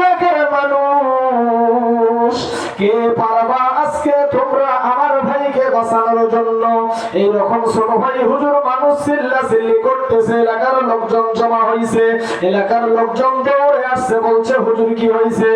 লোকের মানুষ কে পারবা আজকে তোমরা আমার ভাইকে বাঁচানোর জন্য? এইরকম ছোট ভাই হুজুর মানুষ চিল্লাচিল্লি করতেছে, এলাকার লোকজন জমা হইছে, এলাকার লোকজন দৌড়ে আসছে, বলছে হুজুর কি হয়েছে?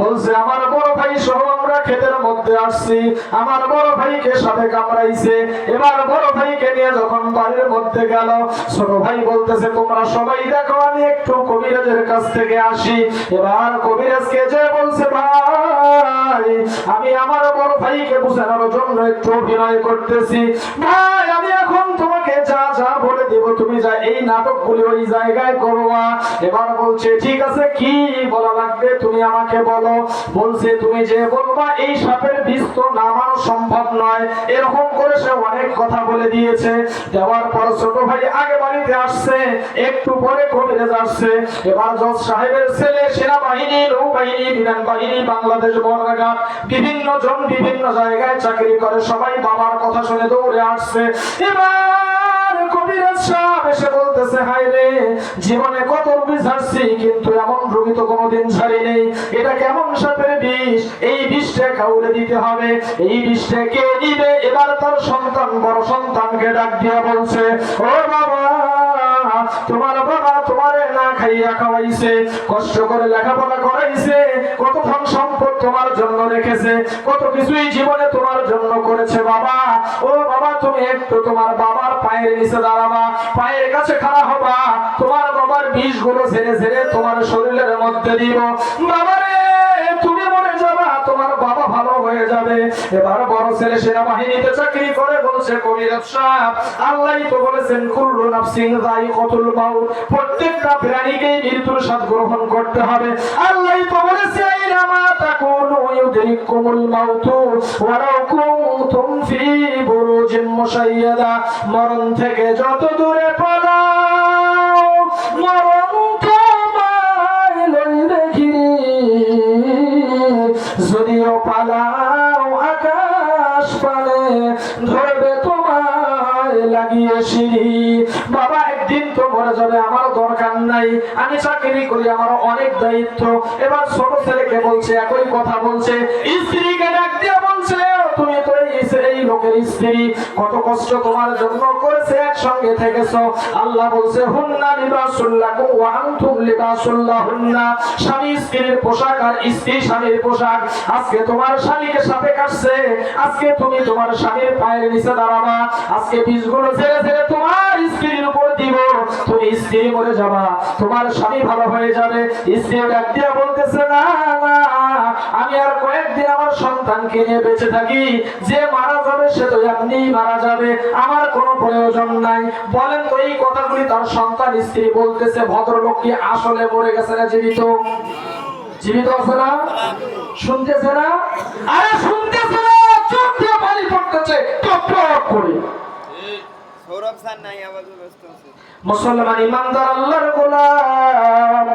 বলছে আমার বড় ভাই সহ আমরা ক্ষেতের মধ্যে আসছি, আমার বড় ভাইকে সাথে কামড়াইছে। এবার বড় ভাইকে নিয়ে যখন বাড়ির মধ্যে গেল, ছোট ভাই বলতেছে তোমরা সবাই দেখো আমি একটু কবিরাজের কাছ থেকে আসি। এবার কবিরাজকে যে বলছে ভাই আমি আমার বড় ভাইকে বোঝানোর জন্য একটু অভিনয় করতেছি, ভাই আমি এখন তোমাকে যা যা বলে দেব তুমি যা এই নাটকগুলি ওই জায়গায় করবা। এবার বলছে ঠিক আছে কি বলা লাগবে তুমি আমাকে বলো। বলছে তুমি যে বলবা এই সাপের বিষ তো নামানো সম্ভব নয়, এরকম করে সে অনেক কথা বলে দিয়েছে। দেওয়ার পর ছোট ভাই আগে বাড়িতে আসছে, একটু পরে কবিরাজ আসছে। এবার জজ সাহেবের ছেলে সেনাবাহিনী, নৌবাহিনী, বিমান বাহিনী, বাংলাদেশ বর্ডার, বিভিন্ন জন বিভিন্ন জায়গায় চাকরি করে, সবাই বাবার কথা শুনে দৌড়ে আসছে। এবার কবিরাজ সাহেব এসে বলতেছে হায় রে জীবনে কত রোগী ছাড়ছি, কিন্তু এমন রোগী তো কোনোদিন ছাড়ি নেই। এটা কেমন সাপের বিষ? এই বিষটা কাউরে দিতে হবে। এই বিষটা কে নিবে? এবার তার সন্তান বড় সন্তানকে ডাক দিয়ে বলছে, ও বাবা তোমার বাবা তোমারে না খাইয়া খাওয়াইছে, কষ্ট করে লেখাপড়া করাইছে, কত ধন সম্পদ তোমার জন্য রেখেছে, কত কিছুই জীবনে তোমার জন্য করেছে বাবা। ও বাবা তুমি একটু তোমার বাবার পায়ের নিচে দাঁড়াবা, পায়ের কাছে খাড়া হবা, তোমার বাবার বিষগুলো ঝেড়ে ঝেড়ে তোমার শরীরের মধ্যে দিব। বাবারে তুমি মরে যাবা, তোমার বাবা ভালো হয়ে যাবে। এবার বড় ছেলে সেনাবাহিনীতে চাকরি করে বলছে কবিরাজ সাহেব আল্লাহই তো বলেছেন কুল্লু নাফসিন যায়িকাতুল মাউত, প্রত্যেকটা প্রাণীকেই মৃত্যুর স্বাদ গ্রহণ করতে হবে। আল্লাহই তো বলেছে আইনামা তাকুনু ইউদরিকুমুল মাউতু ওয়ালাউ কুনতুম ফি বুরুজিন মুশাইয়াদা, মরণ থেকে যত দূরে পালাও মরণ তোমায় লইবে ঘিরে, যদিও পালাও আকাশ পানে ধরবে তোমায় লাগিয়ে সিঁড়ি। বাবা একদিন তো মরে যাবে, আমার দরকার নাই, আমি চাকরি করি, আমার অনেক দায়িত্ব। এবার ছোট ছেলেকে বলছে একই কথা বলছে, স্ত্রীকে ডাক দিয়ে বলছে তুমি তো এই লোকের স্ত্রী, কত কষ্ট তোমার জন্য করেছে, একসঙ্গে থেকেছো। আল্লাহ বলছে হুন্না লিবাসুল লাকুম ওয়া আনতুম লিবাসুল লাহুন্না, স্বামী স্ত্রীর পোশাক আর স্ত্রী স্বামীর পোশাক। আজকে তোমার স্বামীকে সাপে কাটছে, আজকে তুমি তোমার স্বামীর পায়ের নিচে দাঁড়াবা, আজকে বীজগুলো ছেড়ে ছেড়ে তোমার স্ত্রীর উপর দিব, তুমি স্ত্রী মরে যাবা, তোমার স্বামী ভালো হয়ে যাবে। স্ত্রী ডাক দিয়ে বলতেছে না না আমি আর কয়েকদিন আমার সন্তানকে নিয়ে বেঁচে থাকি, যে মারা যাবে সে তো এমনিই মারা যাবে, আমার কোনো প্রয়োজন নাই। বলেন তো এই কথাগুলি তার সন্তান স্ত্রী বলতেছে, ভদ্রলোক কি আসলে মরে গেছে না জীবিত? জীবিত আছে না? শুনতেছে না? আরে শুনতেছে না, চোখ দিয়ে পানি পড়তেছে টপ টপ করে। মুসলমান ইমানদার আল্লাহর গোলাম,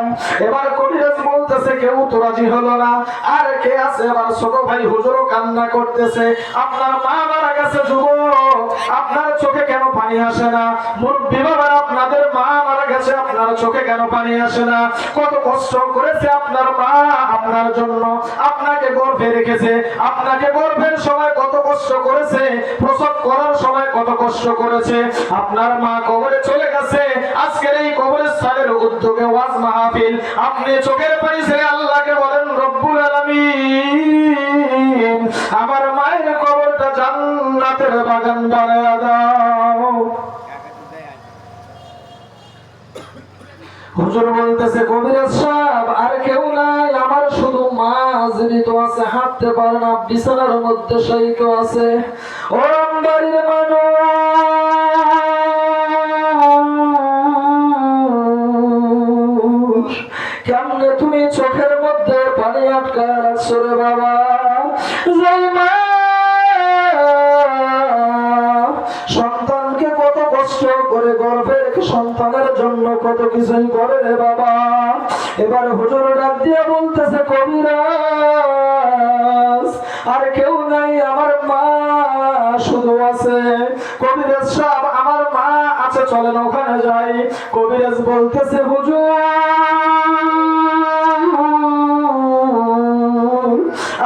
এবার কবিরাজ বলতেছে কেউ তো রাজি হলো না। আর কে আছে? এবার ছোট ভাই হুজুরও কান্না করতেছে, আপনার মা মারা গেছে যুবক, আপনার চোখে কেন পানি আসে না? মুরব্বি বাবা, আপনাদের মা মারা গেছে, আপনার চোখে কেন পানি আসে না? কত কষ্ট করেছে আপনার মা আপনার জন্য, আপনাকে গর্ভে রেখেছে, আপনাকে গর্ভের সময় কত কষ্ট করেছে, প্রসব করার সময় কত কষ্ট করেছে। আপনার মা কবরে চলে গেছে, আজকের এই কবরস্থানের উদ্যোগে ওয়াজ মাহফিল, আপনি চোখের পানি ছেড়ে আল্লাহকে বলেন, রব্বুল আলামিন আমার মায়ের কবরটা জান্নাতের বাগান বানায়া দাও। হুজুর বলতেছে, কবিরাজ সাহেব আর কেউ নাই, আমার শুধু মা জীবিত আছে, হাঁটতে পারে না, বিছানার মধ্যে শয়িত আছে। ও বাড়ির মানুষ, কেমনে তুমি চোখের মধ্যে পানি আটকায় রাখছো রে বাবা? যেই মা সন্তানকে কত কষ্ট করে গর্ভে রেখে সন্তানের জন্য কত কিছুই করে রে বাবা। এবার হুজুর ডাক দিয়ে বলতেছে, কবিরাজ আর কেউ নাই, আমার মা শুধু আছে। কবিরাজ সাহেব আমার মা আছে, চলেন ওখানে যাই। কবিরাজ বলতেছে, হুজুর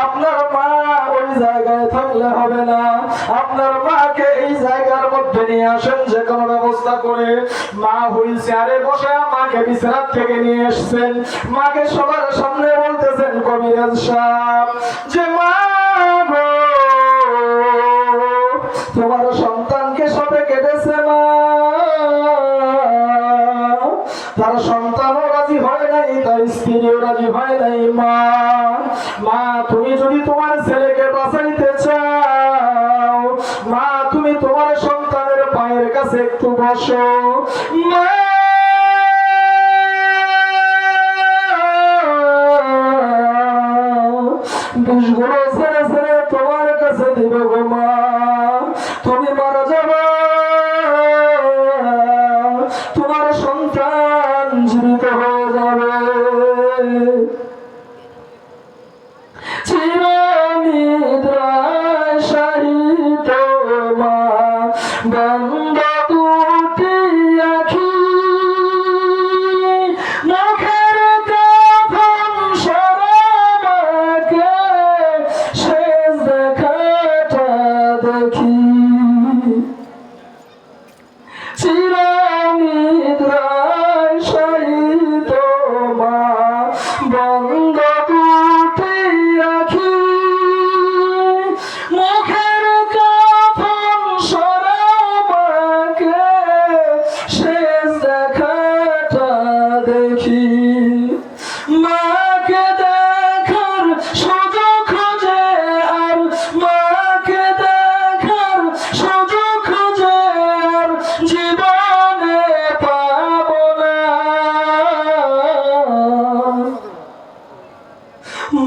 আপনার মা ওই জায়গায় থাকলে হবে না, আপনার মাকে এই জায়গার মধ্যে নিয়ে আসেন যে কোনো ব্যবস্থা করে। মা হুইল চেয়ারে বসে মাকে বিছানা থেকে নিয়ে এসেছেন, মাকে সবার সামনে বলতেছেন, কবিরাজ সাহেব যে মা গো, তোমার সন্তানকে সাপে কেটেছে মা, তার সন্তানও রাজি হয় নাই, তার স্ত্রীও রাজি হয় নাই। মা মা তুমি যদি তোমার ছেলেকে বাঁচাইতে চাও, মা তুমি তোমার সন্তানের পায়ের কাছে একটু বসো। মা বিষগুলো ছেড়ে ছেড়ে তোমার কাছে দিব গো মা, তুমি মারা যাবে, তোমার সন্তান জীবিত হয়ে যাবে। চিরনিদ্রায় শায়িত মা, বন্ধ দুটি আঁখি, মুখের কাফন সরামাকে শেষ দেখাটা দেখি। চিরনিদ্রায় শায়িত মা, বন্ধ দুটি আঁখি, মুখের কাফন সরামাকে শেষ দেখাটা দেখি। মাকে দেখার সুযোগ খোঁজে, আর মাকে দেখার সুযোগ খোঁজে, আর জীবনে পাব না।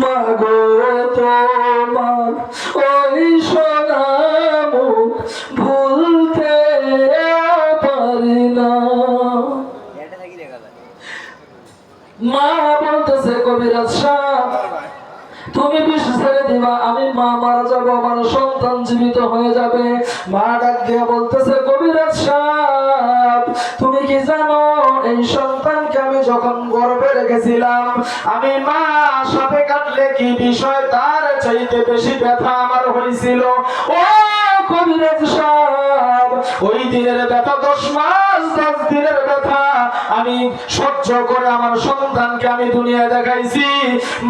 মাগো তোমার ওই সোনা মুখ ভুলতে পারি না। মা বলতেছে, কবিরাজ সাহেব তুমি বিষ ছেড়ে দিবা, আমি মা মারা যাবো, আমার সন্তান জীবিত হয়ে যাবে। মা ডাক দিয়ে বলতেছে, কবিরাজ সাহেব তুমি কি জানো, এই সন্তানকে আমি যখন গর্ভে রেখেছিলাম, আমি মা সাপে কাটলে কি বিষয়, তার চাইতে বেশি ব্যথা আমার হয়েছিল। ও কবিরাজ সাহেব ওই দিনের ব্যথা 10 মাস 10 দিনের ব্যথা আমি সহ্য করে আমার সন্তানকে আমি দুনিয়া দেখাইছি।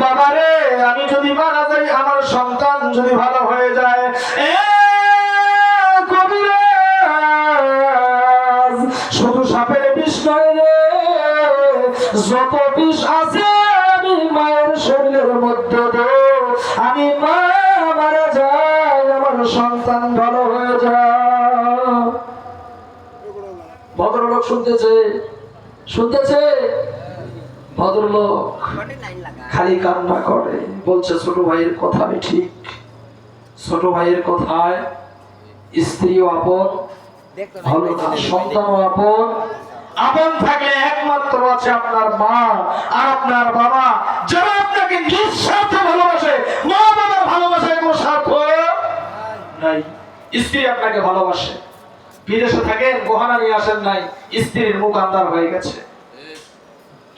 বাবারে আমি যদি মারা যাই, আমার সন্তান যদি ভালো হয়ে যায়, কবিরাজ শুধু সাপের বিষ নয় রে, যত বিষ আছে আমি মায়ের শরীরের মধ্যে সন্তান ভালো হয়ে যায়। ভদ্রলোক শুনতেছে, শুনতেছে, ভদ্রলোক খালি কান্না করে, বলছে ছোট ভাইয়ের কথাই ঠিক, ছোট ভাইয়ের কথায় স্ত্রীও আপন ভালো না, সন্তানও আপন। আপন থাকলে একমাত্র আছে আপনার মা আর আপনার বাবা, যারা আপনাকে নিঃস্বার্থ ভালোবাসে। মা বাবার ভালোবাসায় কোনো স্বার্থ নাই। স্ত্রী আপনাকে ভালোবাসে। বিদেশে থাকেন, গহনা নিয়ে আসেন নাই, স্ত্রীর মুখ আন্দার হয়ে গেছে।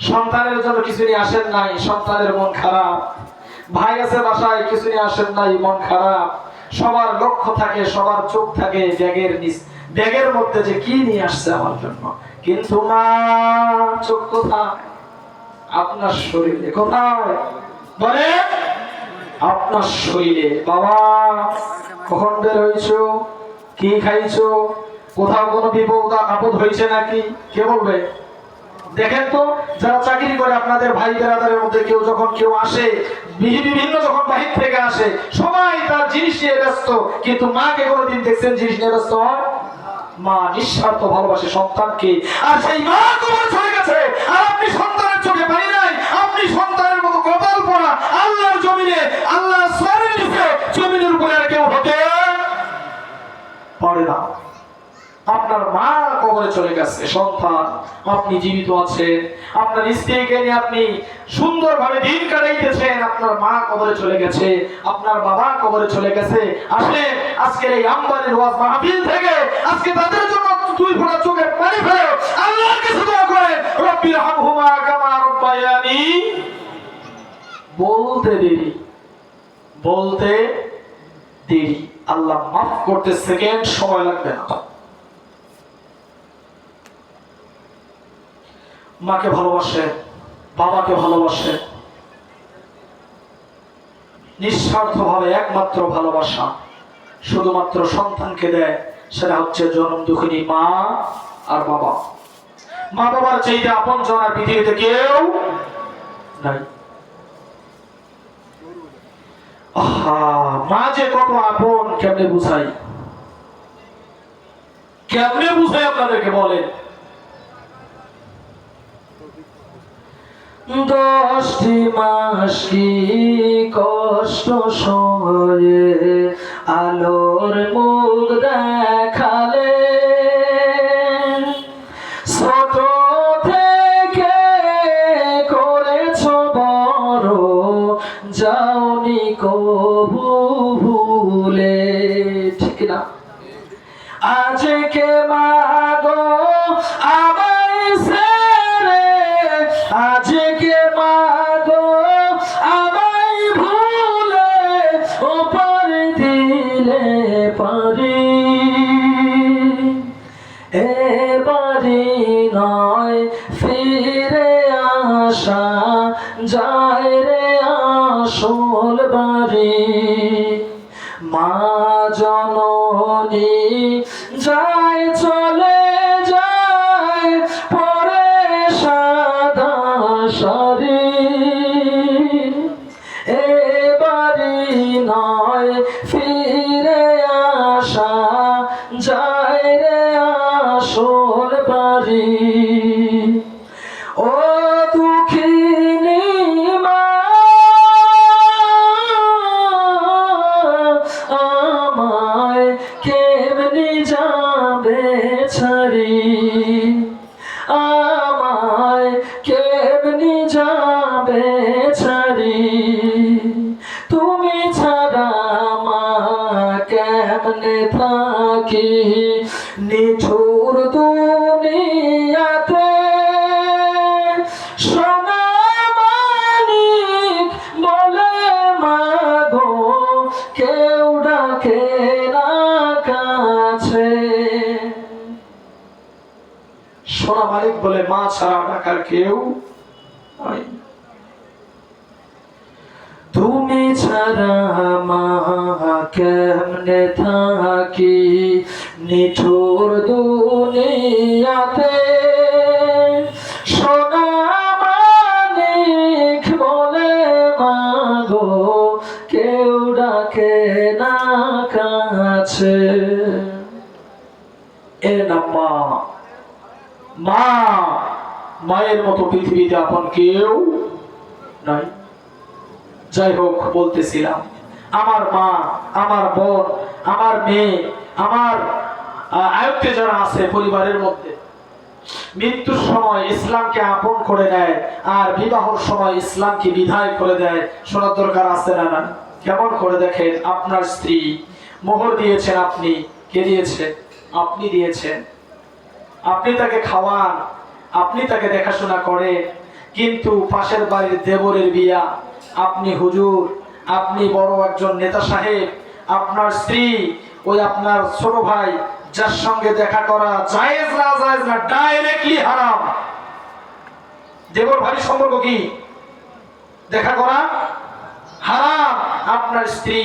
সন্তানের জন্য কিছু নিয়ে আসেন নাই, সন্তানের মন খারাপ। ভাই আছে বাসায়, কিছু নিয়ে আসেন নাই, মন খারাপ। সবার লক্ষ্য থাকে, সবার চোখ থাকে ব্যাগের মধ্যে যে কি নিয়ে আসছে আমার জন্য। কিন্তু মা চোখ কোথায়? আপনার শরীরে। কোথায় বলে? আপনার শরীরে। বাবা কখন বের হয়েছো, কি খাইছো, কোথাও কোনো বিপদ আপদ হয়েছে নাকি, কে বলবে? দেখেন তো, যারা চাকরি করে আপনাদের ভাই বেরাদারের মধ্যে কেউ যখন কেউ আসে, বিভিন্ন যখন বাহির থেকে আসে, সবাই তার জিনিস নিয়ে ব্যস্ত, কিন্তু মাকে কোনোদিন দেখছেন জিনিস নিয়ে ব্যস্ত হয়? মা নিঃস্বার্থ ভালোবাসে সন্তানকে। আর সেই মা কবরে চলে গেছে, আর আপনি সন্তানের চোখে পানি নাই। আপনি সন্তানের মতো কপাল পড়া আল্লাহর জমিনে, আল্লাহর আসমানের নিচে, জমিনের উপরে আর কেউ হতে পারে না। আপনার মা কবরে চলে গেছে, সন্তান আপনি জীবিত আছেন, আপনার স্ত্রীকে নিয়ে আপনি সুন্দরভাবে দিন কাটাইতেছেন। আপনার মা কবরে চলে গেছে, আপনার বাবা কবরে চলে গেছে। আসলে আজকের এই আমবাড়ির ওয়াজ মাহফিল থেকে আজকে তাদের জন্য দুই ফোঁটা চোখের পানি ফেলে আল্লাহর কাছে দোয়া করেন, রব্বির হামহুমা কামা রাব্বায়ানি। বলতে দেরি, বলতে দেরি, আল্লাহ মাফ করতে সেকেন্ড সময় লাগবে না। মাকে ভালোবাসে, বাবাকে ভালোবাসে, নিঃস্বার্থভাবে একমাত্র ভালোবাসা শুধুমাত্র সন্তানকে দেয়, সেটা হচ্ছে জনম দুঃখিনী মা আর বাবা। মা বাবার চাইতে আপন জন আর পৃথিবীতে কেউ নাই। মা যে কত আপন কেমনে বুঝাই, কেমনে বুঝাই আপনাদেরকে বলেন? 10টি মাস কি কষ্ট সয়ে আলোর মুখ দেখালে, ছোট থেকে করেছ বড়, যাওনি কবু ভুলে। ঠিক না? আজকে মাগো আমায় ছেড়ে, আজকে মাগো আমায় ভুলে, ওপার দিলে পারি, এবারি নয় ফিরে আসা যায় রে আসল বাড়ি। মা জননী যায় চলে যায়, পরে সাদা শাড়ি, এবারি নয় ফিরে আসা যায় রে আসল বাড়ি। ও দুঃখিনী মা আমায় কেমনি যাবে ছাড়ি, আমায় কেমনি যাবে ছাড়ি, তুমি ছাড়া মা কেমনে থাকি নিঠুর দুনিয়াতে। সোনা মানিক বলে মাগো কেউ ডাকে না কাছে, সোনা মালিক বলে মা ছাড়া ডাকার কেউ নাই। তুমি ছাড়া মা কেমনে থাকি নিঠুর দুনিয়াতে। সোনা মানিক বলে মাগো কেউ ডাকে না কাছে। এর নাম মা। মা, মায়ের মতো পৃথিবীতে আপন কেউ নাই। যাই হোক, বলতেছিলাম আমার মা, আমার বোন, আমার মেয়ে, আমার আয়ত্তে যারা আছে পরিবারের মধ্যে, মৃত্যুর সময় ইসলামকে আপন করে নেয় আর বিবাহর সময় ইসলামকে বিদায় করে দেয়। শোনার দরকার আছে না? না, কেমন করে দেখেন, আপনার স্ত্রী মোহর দিয়েছেন, আপনি কে দিয়েছেন? আপনি দিয়েছেন। আপনি তাকে খাওয়ান, আপনি তাকে দেখাশোনা করেন, কিন্তু পাশের বাড়ির দেবরের বিয়া, আপনি হুজুর, আপনি বড় একজন নেতা সাহেব, আপনার স্ত্রী ওই আপনার ছোট ভাই যার সঙ্গে দেখা করা জায়েজ না জায়েজ না, ডাইরেক্টলি হারাম। দেবর ভাই সম্পর্ক কি? দেখা করা হারাম। আপনার স্ত্রী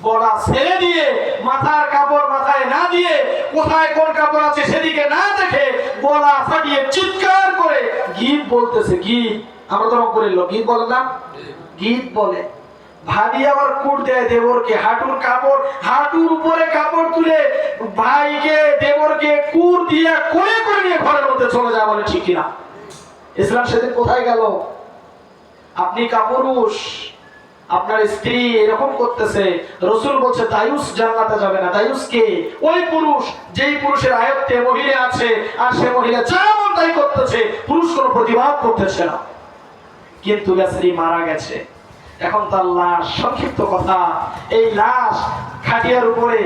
গলা ছেড়ে দিয়ে, মাথার কাপড় মাথায় না দিয়ে, কোথায় কোন কাপড় আছে সেদিকে না দেখে গলা ফাটিয়ে চিৎকার করে গীত বলতেছে। গীত, আমরা তো করে গীত বলে না, গীত বলে। ভাবি আবার কুট দেয় দেবরকে, হাঁটুর কাপড়, হাঁটুর উপরে কাপড় তুলে ভাইকে দেবরকে কুট দিয়ে করে করে নিয়ে ঘরের মধ্যে চলে যায়। বলে ঠিক কিনা? ইসলাম সেদিন কোথায় গেল? আপনি কাপুরুষ, আপনার স্ত্রী এরকম করতেছে, রসুল বলছে দায়ুস জান্নাতে যাবে না। দায়ুস কে? ওই পুরুষ যেই পুরুষের আয়ত্তে মহিলা আছে আর সে মহিলা যেমন তাই করতেছে, পুরুষ কোনো প্রতিবাদ করতেছে না। কিন্তু স্ত্রী মারা গেছে, এখন তার লাশ। সংক্ষিপ্ত কথা, এই লাশ খাটিয়ার উপরে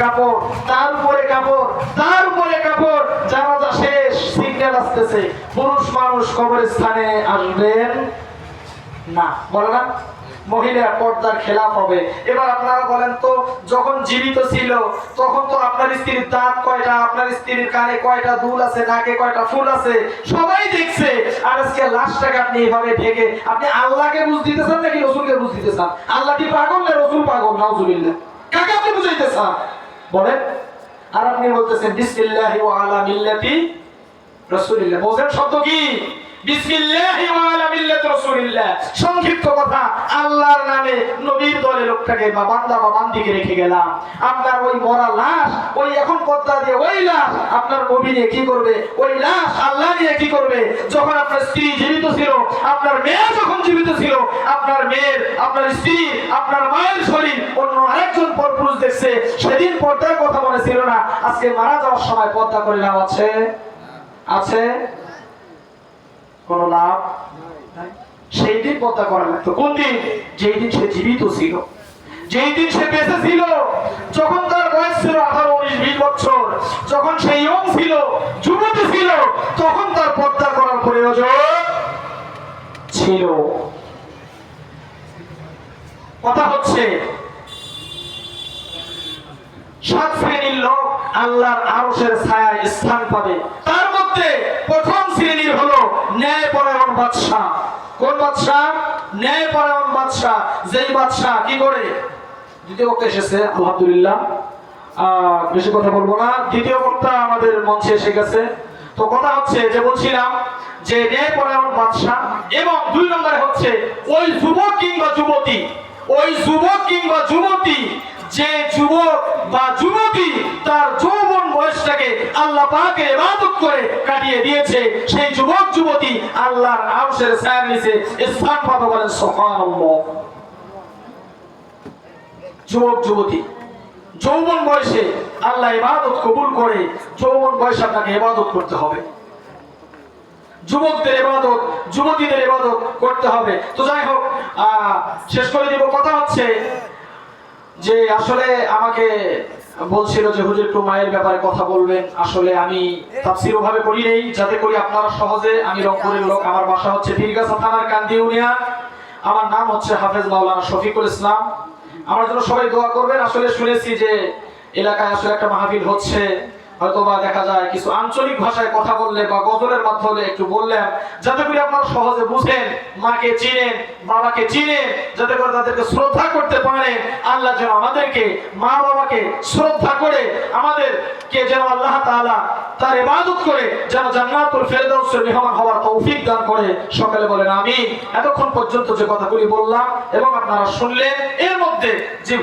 কাপড়, তার উপরে কাপড়, তার উপরে কাপড়, জানাজা শেষ, সিগন্যাল আসতেছে, পুরুষ মানুষ কবরস্থানে আসবেন না, বলে না? মহিলা পর্দার খেলাফ হবে। এবার আপনারা বলেন তো, যখন জীবিত ছিল তখন তো আপনার স্ত্রীর দাঁত কয়টা, আপনার স্ত্রীর কানে কয়টা দুল আছে, নাকে কয়টা ফুল আছে, সবাই দেখছে। আর আজকে লাশটাকে আপনি এইভাবে ঢেকে, আপনি আল্লাহকে বুঝ দিতেছেন নাকি রসুলকে বুঝ দিতেছেন? আল্লাহ কি পাগল না রসুল পাগল? নাউজুবিল্লাহ। কাকে আপনি বুঝাইতেছেন বলেন? আর আপনি বলতেছেন বিসমিল্লাহি ওয়া আলা মিল্লাতি রাসূলিল্লাহ। বোঝেন শব্দ কি? বিসমিল্লাহি ওয়া আলা মিল্লাতি রাসূলিল্লাহ। সংক্ষিপ্ত কথা, আল্লাহর নামে নবীর দলে লোকটাকে বা বান্দা বা বান্দিকে রেখে গেলাম। আপনার ওই মরা লাশ, ওই এখন পর্দা দিয়ে ওই লাশ আপনার নবী নিয়ে কি করবে? ওই লাশ আল্লাহ নিয়ে কি করবে? যখন আপনার স্ত্রী জীবিত ছিল, আপনার মেয়ে যখন জীবিত ছিল, আপনার মেয়ের, আপনার স্ত্রী, আপনার মায়ের শরীর অন্য আরেকজন পরপুরুষ দেখছে, সেদিন পর্দার কথা মনে ছিল না, আজকে মারা যাওয়ার সময় পর্দা করে নাও আছে? আছে? কোন লাভ নাই। সেই দিন পর্দা করা লাগতো। কোন দিন? যেই দিন সে জীবিত ছিল, যেই দিন সে বেঁচে ছিল, যখন তার বয়স ছিল 18, 19, 20 বছর, যখন সে ইয়ং ছিল, যুবতী ছিল, তখন তার পর্দা করার প্রয়োজন ছিল। কথা হচ্ছে, 7 শ্রেণীর লোক আল্লাহর আরশের ছায়ায় স্থান পাবে। তার মধ্যে প্রথম শ্রেণীর হলো ন্যায়পরায়ণ বাদশা। কোন বাদশা? ন্যায়পরায়ণ বাদশা। যেই বাদশা কি করে? দ্বিতীয় বক্তা এসেছে, আলহামদুলিল্লাহ, বেশি কথা বলবো না। দ্বিতীয় বক্তা আমাদের মঞ্চে এসে গেছে। তো কথা হচ্ছে যে বলছিলাম যে ন্যায়পরায়ণ বাদশা, এবং 2 নম্বরে হচ্ছে ওই যুবক কিংবা যুবতী, ওই যুবক কিংবা যুবতী, যে যুবক বা যুবতী তার যৌবন বয়সটাকে আল্লাহ পাকের ইবাদত করে কাটিয়ে দিয়েছে, সেই যুবক যুবতী আল্লাহর আরশের ছায়ার নিচে স্থান পাবে। বলেন সুবহানাল্লাহ। যুবক যুবতী যৌবন বয়সে আল্লাহ ইবাদত কবুল করে, যৌবন বয়সে আপনাকে ইবাদত করতে হবে, যুবকদের ইবাদত, যুবতীদের ইবাদত করতে হবে। তো যাই হোক, শেষ করে দিব। কথা হচ্ছে যে আসলে আমাকে বলছিল যে হুজুর একটু মায়ের ব্যাপারে কথা বলবেন। আসলে আমি তাফসীর ওভাবে করি নেই, যাতে করি আপনারা সহজে, আমি রংপুরের লোক, আমার বাসা হচ্ছে পীরগাছা থানার কান্দি ইউনিয়ন, আমার নাম হচ্ছে হাফেজ মাওলানা শফিকুল ইসলাম। আমার জন্য সবাই দোয়া করবেন। আসলে শুনেছি যে এলাকায় আসলে একটা মাহফিল হচ্ছে, হয়তো বা দেখা যায় কিছু আঞ্চলিক ভাষায় কথা বললে বা গজলের মাধ্যমে একটু বললেন, যাতে করে আপনারা সহজে বুঝেন, মাকে চিনেন, বাবাকে চিনেন, যাতে করে তাদেরকে শ্রদ্ধা করতে পারেন। আল্লাহ যেন আমাদেরকে, মা বাবাকে শ্রদ্ধা করে আমাদেরকে যেন আল্লাহ তাআলা তার ইবাদত করে যেন জান্নাতুল ফেরদাউসের মেহমান হওয়ার তৌফিক দান করে। সকলে বলেন আমিন। এতক্ষণ পর্যন্ত যে কথাগুলি বললাম এবং আপনারা শুনলেন, এর মধ্যে যে